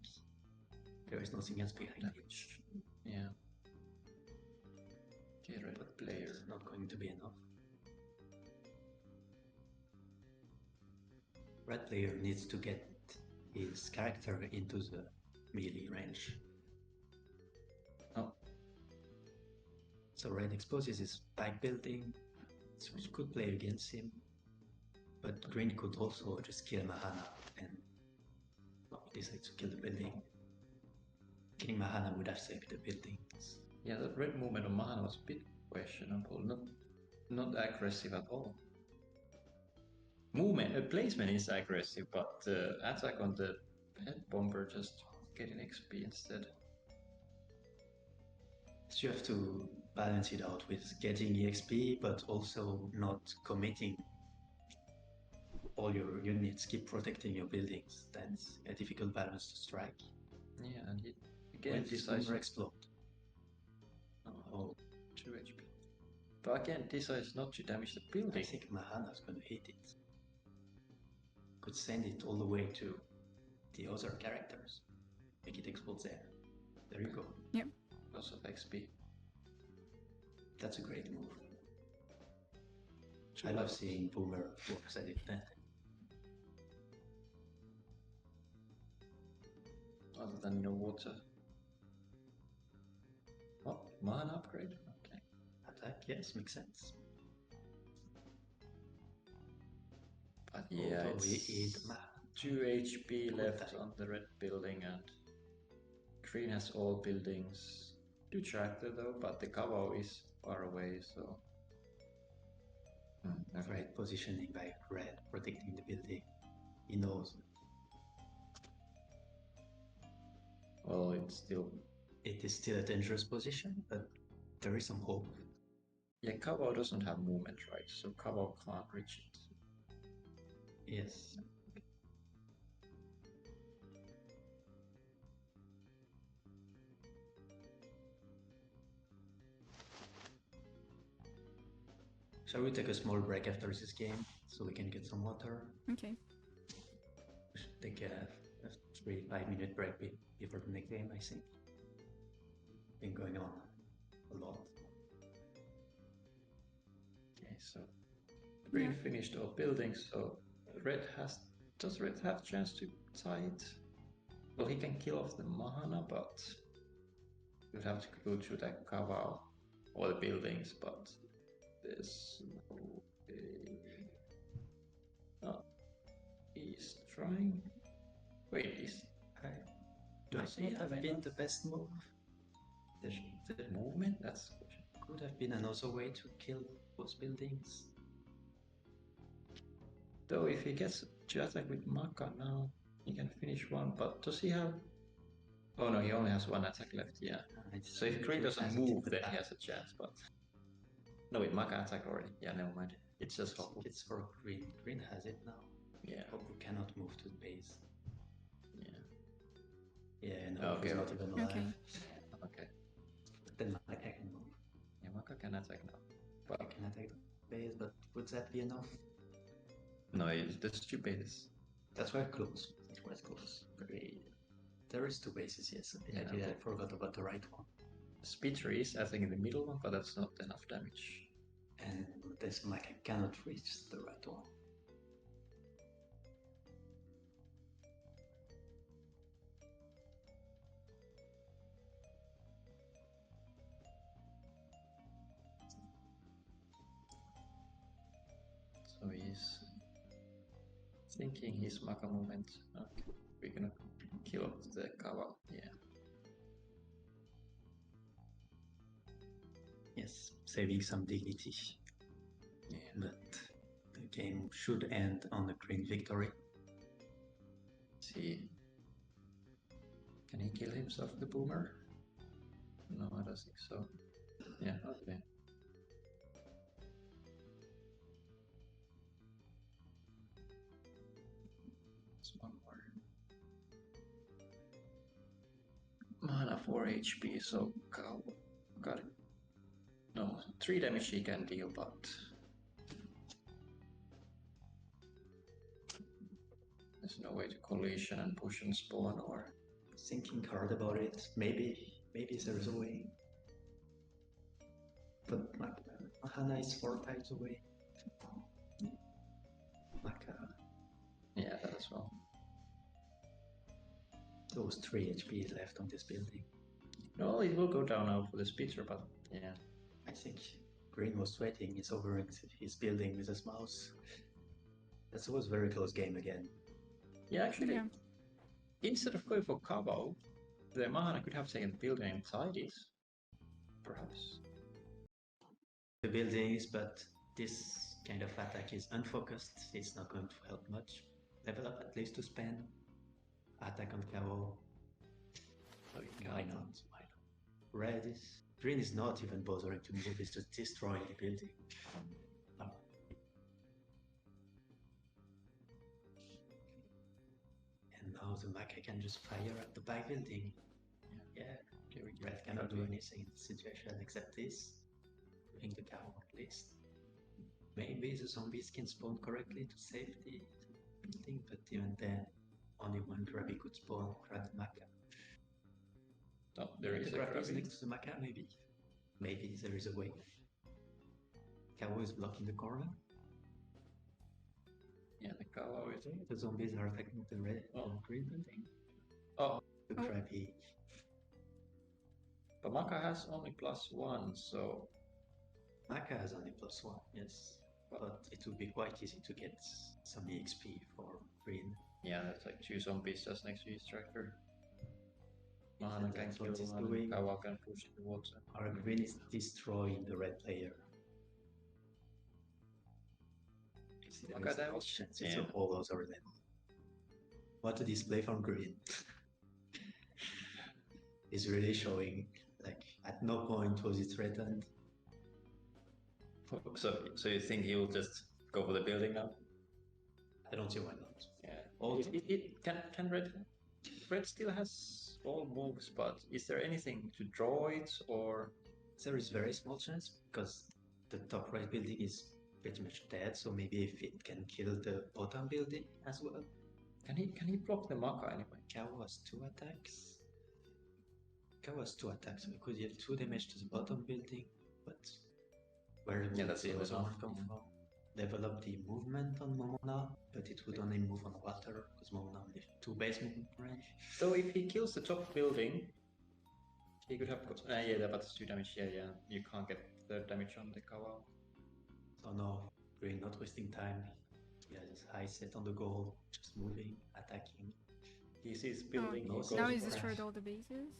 There is nothing else behind it. Yeah. Okay, red player. It's not going to be enough. Red player needs to get his character into the melee range. Oh. So red exposes his back building, so it could play against him. But green could also just kill Mahana and decide to kill the building. Killing Mahana would have saved the buildings. Yeah, that red movement on Mahana was a bit questionable. Not aggressive at all. Placement is aggressive, but attack on the head bomber just getting XP instead. So you have to balance it out with getting EXP, but also not committing all your units, keep protecting your buildings. That's a difficult balance to strike. Yeah, and he again decides to explode. Oh, 2 HP. But again, decides not to damage the building. I think Mahana's gonna hit it. Could send it all the way to the other characters. Make it explode there. There you go. Yep. Lots of XP. That's a great move. I love seeing Boomer works at it then. Other than no water. What? Mana upgrade? Okay. Attack, yes, makes sense. But yeah, it's 2 HP left on the red building, and green has all buildings. Do tractor though, but the Kavo is far away, so... Right positioning by red, protecting the building. He knows. Well, it is still a dangerous position, but there is some hope. Yeah, Kavo doesn't have movement, right? So Kavo can't reach it. Yes. Shall we take a small break after this game so we can get some water? Okay. We should take a 3-5 minute break before the next game, I think. Been going on a lot. Okay, so green finished all buildings, so does red have chance to tie it? Well, he can kill off the Mahana, but you'd have to go through that Kavao or the buildings, but there's no way. Oh, he's trying. Wait, Might not have been the best move. There Movement? That's could have been another way to kill those buildings. though if he gets to attack with Maka now, he can finish one, but does he have... Oh no, he only has one attack left, yeah. So if Green doesn't move, then he has a chance, but... No, with Maka attack already. Yeah, never mind. It's just Hopu. It's for Green. Green has it now. Yeah. Hopu cannot move to the base. Yeah. Yeah, and Okay, Hopu's not okay. even alive. Okay. Okay. But then Maka can move. Yeah, Maka can attack now. But I can attack the base, but would that be enough? No, that's two bases. That's quite close. That's quite close. There is two bases, yes. Yeah, I forgot about the right one. Speedster is, I think, in the middle one, but that's not enough damage. And this Maka cannot reach the right one. So he's thinking his Maka movement. Okay, we're gonna kill the Kawa. Yeah. Yes, saving some dignity. Yeah. But the game should end on a green victory. See, can he kill himself with the boomer? No, I don't think so. Yeah, okay. It's one more. Mana 4 HP, so Kawa got it. No, 3 damage he can deal, but there's no way to collision and push and spawn or... Thinking hard about it, maybe there is a way. But Mahana is 4 tiles away. Maka. Yeah, that as well. Those 3 HP left on this building. No, it will go down now for the speedster, but yeah. I think Green was sweating, he's overing his building with his mouse. That was a very close game again. Yeah, actually, Yeah. instead of going for Kabo, the Mahana could have taken the building inside it. Perhaps. The buildings, but this kind of attack is unfocused, it's not going to help much. Level up at least to spend. Attack on KO. Why not? Why not? Red is... Green is not even bothering to move, it's just destroying the building. And now the Maka can just fire at the back building. Yeah, Red cannot do anything in this situation except this. Doing the cow at least. Maybe the zombies can spawn correctly to save the building, but even then, only one Krabby could spawn, grab the Maka. Oh, there is a Krabby next to the Maka, maybe. Maybe there is a way. Kawo is blocking the corner. Yeah, the Kawa is... The zombies are affecting the red green building. Oh. The Krabby. But Maka has only +1, so... Maka has only +1, yes. But it would be quite easy to get some EXP for green. Yeah, that's like 2 zombies just next to his tractor. Mahana can kill one, doing. Kawa can push the water. Our green is destroying the red player. Maka that It's a whole other level. What a display from green. Is really showing, like, at no point was it threatened. So you think he will just go for the building now? I don't see why not. Yeah. It can Red still has all moves, but is there anything to draw it or? There is very small chance because the top right building is pretty much dead, so maybe if it can kill the bottom building as well. Can he block the Maka anyway? Cow has 2 attacks. Cow has 2 attacks, so he could deal 2 damage to the bottom building, but where would the other one come from? Level up the movement on Momona, but it would only move on water because Momona only 2 base movement range. So if he kills the top building, he could have got... yeah, but it's 2 damage. Yeah. You can't get 3rd damage on the Kawa. So no, Green not wasting time. He has high set on the goal, just moving, attacking. He sees building. Now he's destroyed all the bases.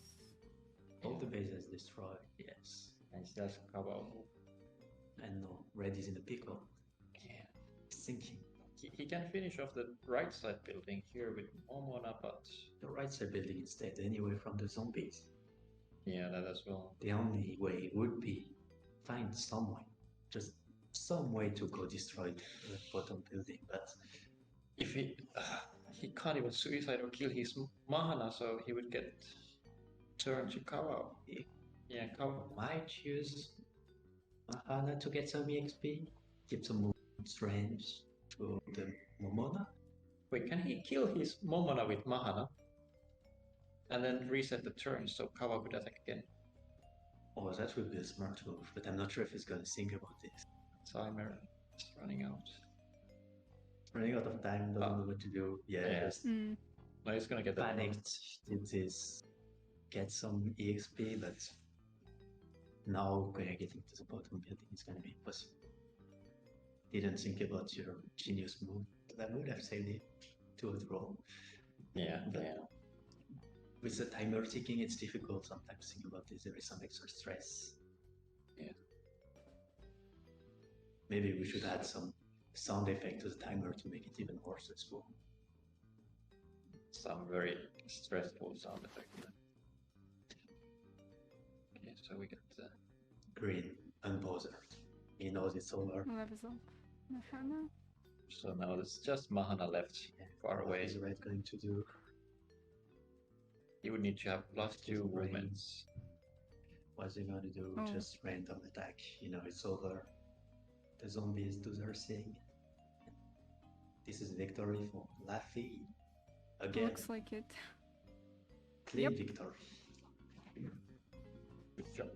All the bases destroyed, yes. And he does Kawa move. And no, red is in a pickle. Yeah. Thinking. He can finish off the right side building here with Momona, but The right side building instead, anyway, from the zombies. yeah, that as well. The only way would be find some way, just some way to go destroy the bottom building. But If he can't even suicide or kill his Mahana, so he would get turned to Kawa. Yeah, Kawa. might use Mahana to get some EXP, keep some movement range to the Momona. Wait, can he kill his Momona with Mahana? And then reset the turn so Kawa could attack again? Oh, that would be a smart move, but I'm not sure if he's gonna think about this. Timer is running out. Running out of time, doesn't know what to do. Yeah. Just No, he's gonna get that. panicked, did this, get some EXP, but now getting to the bottom building is gonna be impossible. Didn't think about your genius move. That would have saved it to a draw. Yeah, But yeah. with the timer ticking, it's difficult sometimes to think about this. There is some extra stress. Yeah. Maybe we should add some sound effect to the timer to make it even more stressful. Some very stressful sound effect. Okay, so we get Green, unbothered. He knows it's over. Levels up. Mahana. so now there's just Mahana left far What away. is Red going to do? He would need to have +2 brain. movements. What's he gonna do? Oh. Just random attack. You know, it's over. The zombies do their thing. This is victory for Laffy. Again, Looks like it. clean Yep. victory. Good job.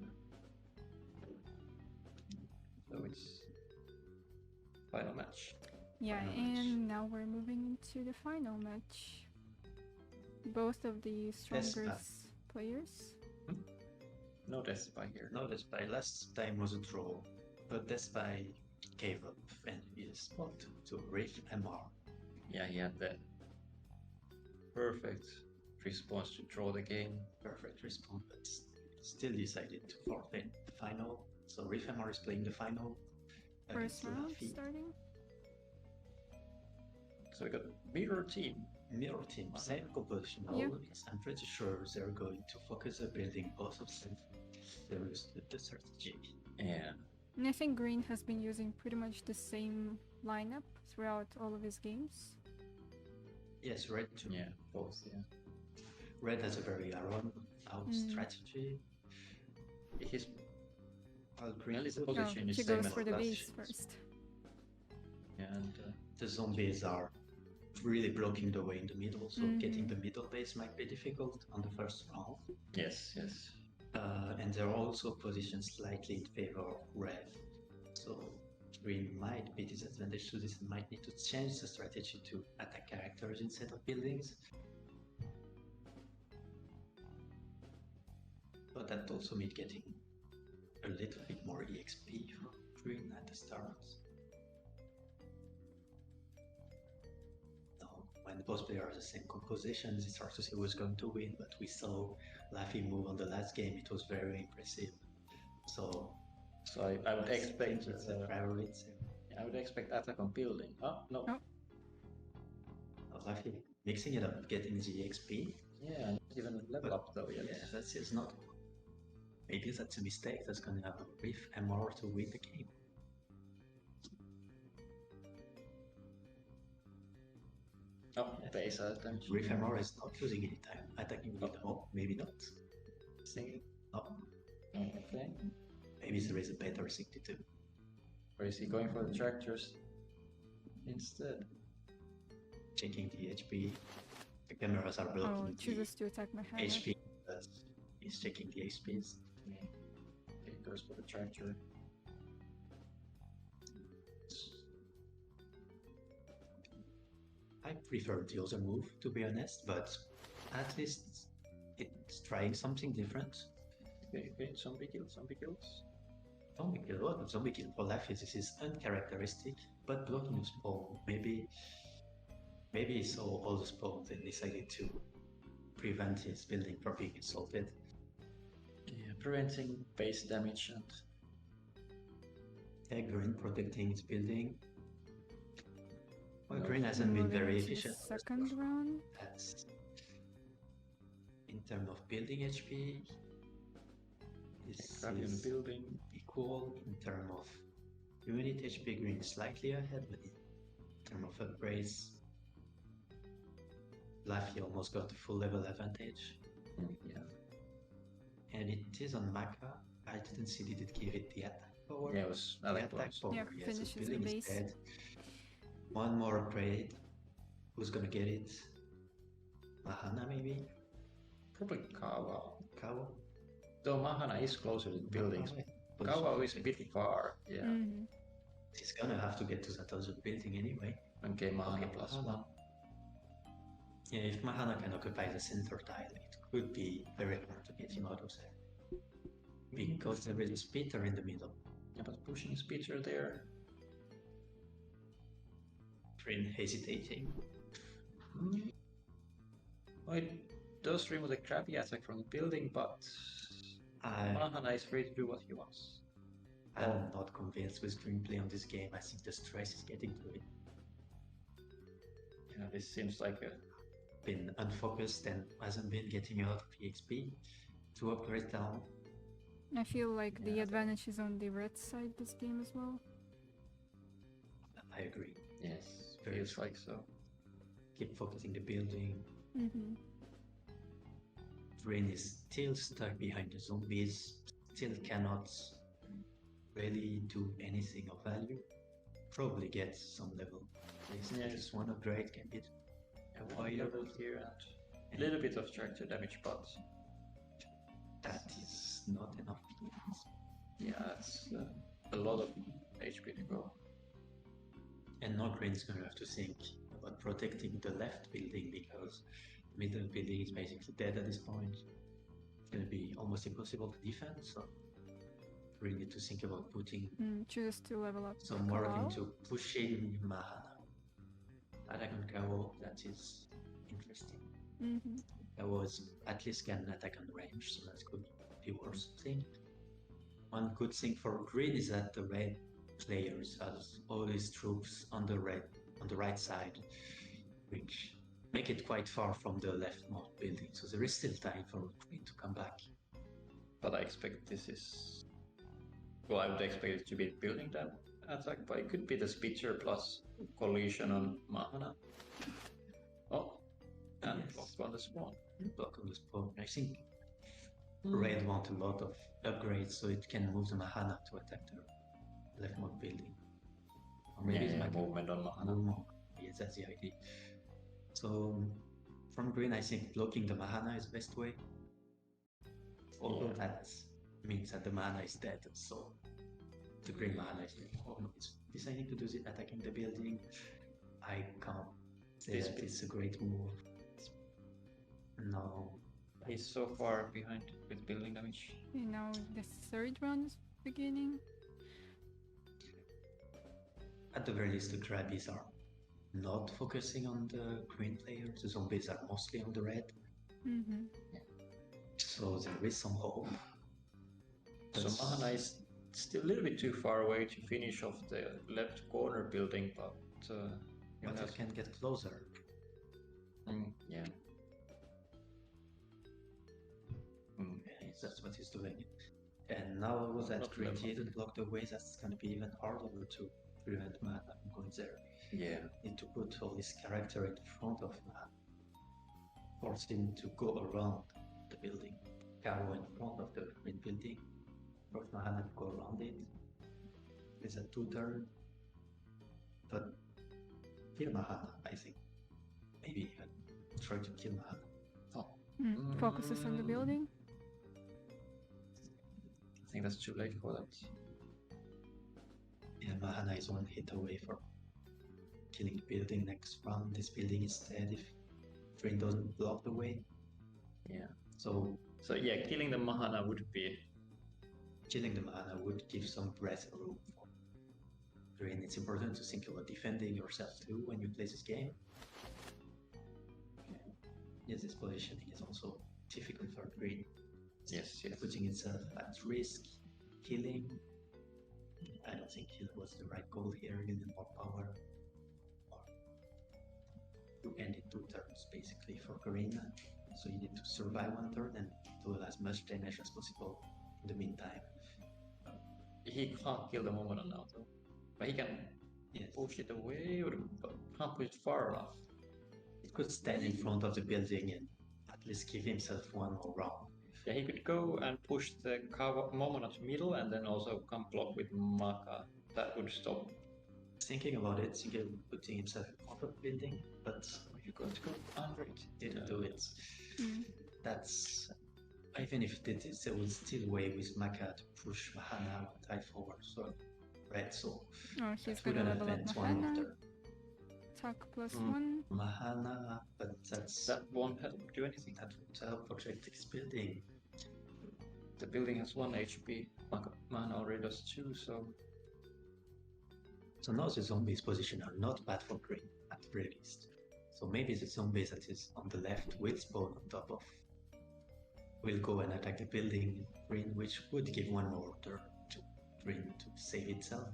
So it's final match. Yeah, Final and now we're moving into the final match. Both of the strongest players. No deaths by here. No, that's by last time was a draw, but that's by gave up and is spot to Riff MR. Yeah, he had the perfect response to draw the game. Perfect response, but still decided to forfeit the final. So Riff MR is playing the final. First against round Laffy. starting. So we got mirror team. Mirror team, same composition. Yeah. I'm pretty sure they're going to focus on building both of them. There is the strategy. Yeah. And I think Green has been using pretty much the same lineup throughout all of his games. Yes, red too. Yeah, both, yeah. Red has a very out strategy. His Green his is position is he same goes as for the last base shit. first. And the zombies are really blocking the way in the middle, so getting the middle base might be difficult on the first round. yes. And they're also positioned slightly in favor of red. So green might be disadvantaged to this and might need to change the strategy to attack characters instead of buildings. But that also means getting a little bit more EXP from green at the start. Now, when both players are the same compositions, it's hard to say who's going to win, but we saw Laffy move on the last game, it was very impressive. So I would expect it's a favorite. I would expect attack on building. Oh no. Oh. Laffy mixing it up, getting the EXP. Yeah, not even level up though yet. Yeah, that's it's not. Maybe that's a mistake. That's gonna have a Riff MR to win the game. Oh, base damage. Riff MR is not losing any time. Attacking with oh, maybe not. Singing. Oh, Okay. maybe there is a better thing to do. Or is he going for the tractors instead? Checking the HP. The cameras are Oh, blocking chooses to attack Mahana. the HP. But he's checking the HPs. Okay, goes for the tractor. I prefer the other move, to be honest, but at least it's trying something different. Okay, zombie kills. Zombie kill, what? Zombie kill for Laffy, this is uncharacteristic, but blocking the spawn. Maybe he saw all the spawns and decided to prevent his building from being assaulted. preventing base damage and Green protecting its building. Well, No. Green hasn't been Moving very into the efficient. second round. That's in terms of building HP. This Krabi on is building. equal in terms of unit HP. Green is slightly ahead, but in terms of upgrades, Laffy almost got the full level advantage. Yeah. And it is on Maka. I didn't see, did it give it the attack power? Yeah, it was The attack attack bonus. power, Yeah, yes, finishes the the building is base. dead. One more upgrade. Who's gonna get it? Mahana maybe? Probably Kawa. Kawa? Though Mahana is closer to the buildings. But Kawa is a bit far. Yeah. Mm-hmm. he's gonna have to get to that other building anyway. Okay, Mahana Okay, plus Mahana. one. Yeah, if Mahana can occupy the center tile, it could be very hard to get him out of there. Because there is a speeder in the middle. Yeah, but pushing Speeder there. Green hesitating. Well, it does remove the Krabi attack from the building, but Mahana is free to do what he wants. I'm not convinced with screenplay on this game. I think the stress is getting to it. Yeah, this seems like a Been unfocused and hasn't been getting a lot of EXP. 2 upgrades down. I feel like the Yeah. advantage is on the red side this game as well. I agree. yes, Very feels like so. Keep focusing the building. Mm-hmm. Green is still stuck behind the zombies. Still cannot really do anything of value. Probably get some level. Yeah. Just one upgrade can be A wide level here and a little bit of structure damage, but that is not enough. yeah, that's a lot of HP to go. And now Green is gonna have to think about protecting the left building because the middle building is basically dead at this point. It's gonna be almost impossible to defend, so Green need to think about putting Choose to level up some more Corral. into pushing Mahana. Attack on Kao, that is interesting. Mm-hmm. Kao is at least can attack on range, so that could be worth something. One good thing for Green is that the red players has all his troops on the right side, which make it quite far from the leftmost building, so there is still time for Green to come back. But I expect this is. Well, I would expect it to be building that attack, but it could be the Speeder plus collision on Mahana. Oh, and Yes. block on the spawn. Block on the spawn. I think Red want a lot of upgrades so it can move the Mahana to attack the leftmost building. Or maybe it's like movement on Mahana. more. Yes, that's the idea. So from Green, I think blocking the Mahana is the best way. Although Yeah. that means that the Mahana is dead, so the Green Mahana is dead. Oh no, it's deciding to do the attacking the building. I can't say This that bit- it's a great move. No. He's so far behind with building damage. Okay, now the third round is beginning. At the very least, the Krabbies are not focusing on the green players. The zombies are mostly on the red. Mm-hmm. So there is some hope. So Mahana is still a little bit too far away to finish off the left corner building, but But it can get closer. yeah. Yes, that's what he's doing. And now that Not green level. didn't block the way, that's gonna be even harder to prevent Mahana from going there. Yeah. Need to put all his character in front of Mahana. Force him to go around the building. Caro in front of the green building. Force Mahana to go around it. With a 2-turn. But kill Mahana, I think. Maybe even try to kill Mahana. Focuses on the building. I think that's too late for that. Yeah, Mahana is one hit away from killing the building next round. This building is dead if Green doesn't block the way. Yeah. So So yeah, killing the Mahana would be. killing the Mahana would give some breath room for Green. It's important to think about defending yourself too when you play this game. Yes, this positioning is also difficult for Green. Yes, yes. putting itself at risk, killing. I don't think kill was the right goal here. You need more power. Or to end in 2 turns, basically, for green. So you need to survive 1 turn and do as much damage as possible in the meantime. He can't kill the Momono now, though. But he can Yes. push it away, or can't push it far enough. It could stand in front of the building and at least give himself 1 more round. Yeah, he could go and push the Momono to middle and then also come block with Maka. That would stop. Thinking about it, Sigel putting himself in front of the building, but You're going to go under it. didn't do it. Mm. That's even if it did, there was still way with Maka to push Mahana tie forward. So red, so Oh, he's that would gonna have level up advanced 1 more Mahana. turn. Attack +1. Mahana, but That won't help do anything. that would help project this building. The building has 1 HP. Mana already does 2, so So now the zombies position are not bad for green, at the very least. So maybe the zombies that is on the left will spawn on top of. Will go and attack the building green, which would give 1 more turn to green to save itself.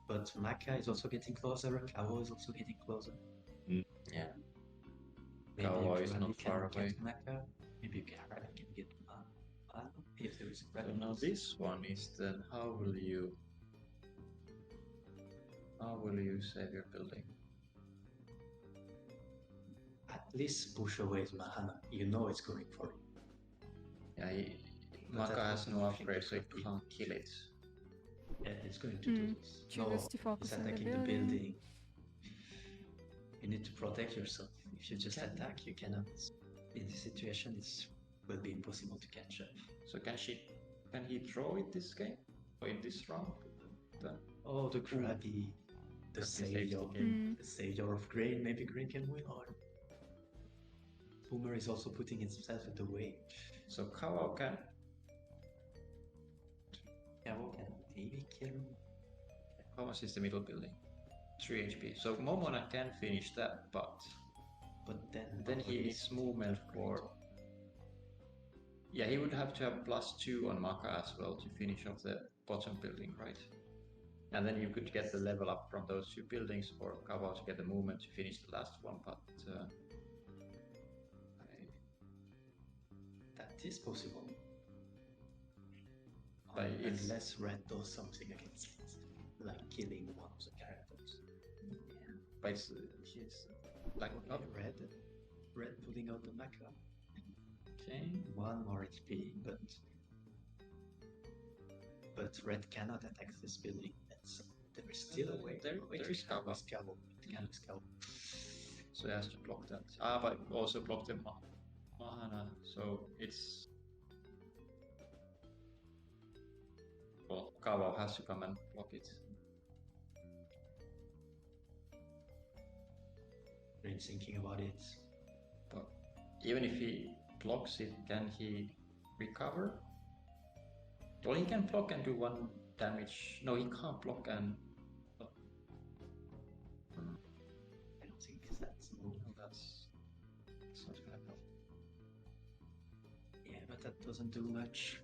But Maka is also getting closer, Kao is also getting closer. yeah. Maybe Kao you is can not far get away. Maka. Maybe you can get Mano if there is a So now this one is then how will you save your building? At least push away Mahana. You know it's going for it. Yeah, But Maka that has was no nothing upgrade, so to he can't kill it. Yeah, it's going to do this. Choose to focus it's on the attacking building. You need to protect yourself. If you just attack, you cannot. In this situation, it will be impossible to catch up. So can he draw it this game? Or in this round? Oh, the Krabby, the That savior, saves the game. the savior of Grain. Maybe Grain can win, or Boomer is also putting himself in the way. So Kao can Kao can maybe kill. how much is the middle building? 3 HP. So Momona can finish that, but then he needs movement for. Yeah, he would have to have +2 on Maka as well to finish off the bottom building, right? And then you could get the level up from those 2 buildings, or Kawa to get the movement to finish the last one, but that is possible. But it's unless Red does something against it, like killing one of the characters. Yeah. But he's like not Red pulling out the Maka. okay. 1 more HP, but Red cannot attack this building. There is still a way. There is Kawa. So he has to block that. But also block the Mahana. So it's well, Kawa has to come and block it. I'm thinking about it. But even if he blocks it, can he recover? Well, he can block and do 1 damage. No, he can't block and. I don't think that's That's not gonna help. Yeah, but that doesn't do much.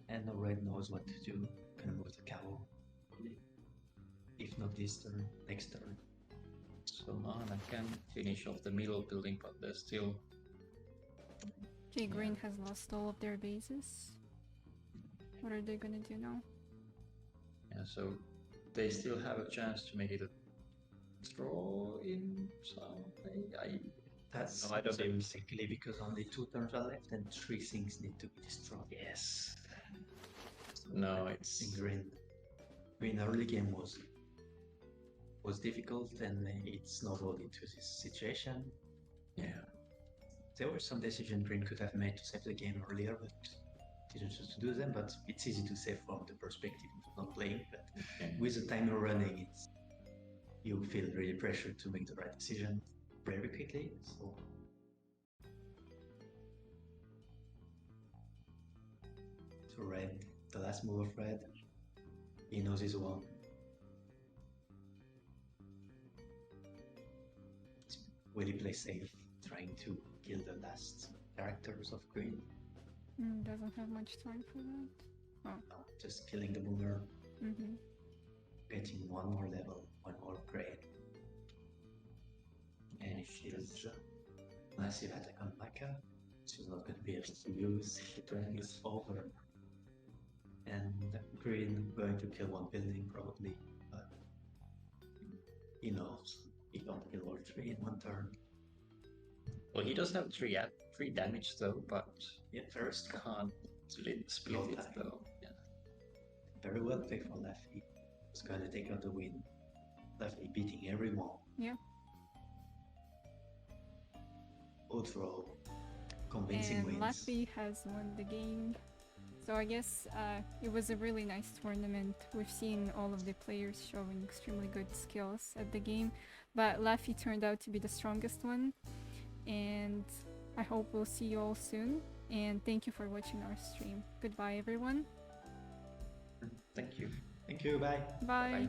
And the Red knows what to do. Gonna move the cow. If not this turn, next turn. So Mana can finish off the middle building, but there's still. Okay, green has lost all of their bases. What are they gonna do now? Yeah, so they still have a chance to make it a draw in some way. That's I don't even simply because only 2 turns are left and 3 things need to be destroyed. Yes. No, it's in green. Green early game was difficult and it snowballed into this situation. Yeah. There were some decisions Green could have made to save the game earlier, but didn't choose to do them. But it's easy to say from the perspective of not playing. But with the timer running, you feel really pressured to make the right decision very quickly. So Red, the last move of Red, he knows his one. Will he play safe, trying to kill the last characters of Green? Doesn't have much time for that. Just killing the boomer, Mm-hmm. getting one more level, one more grade. And if she's massive attack on Maka, she's not going to be able to use. The turn is over. And green going to kill one building probably, but he knows he can't kill all three in one turn. Well, he does have three damage though, but Yeah, first can't split No it time. though. Yeah. very well played for Lefty. Was going to take out the win. Lefty beating everyone. Yeah. Outro, convincing And wins. Latvia has won the game. So I guess it was a really nice tournament. We've seen all of the players showing extremely good skills at the game, but Laffy turned out to be the strongest one. And I hope we'll see you all soon. And thank you for watching our stream. Goodbye, everyone. Thank you. Thank you, bye. Bye. Bye.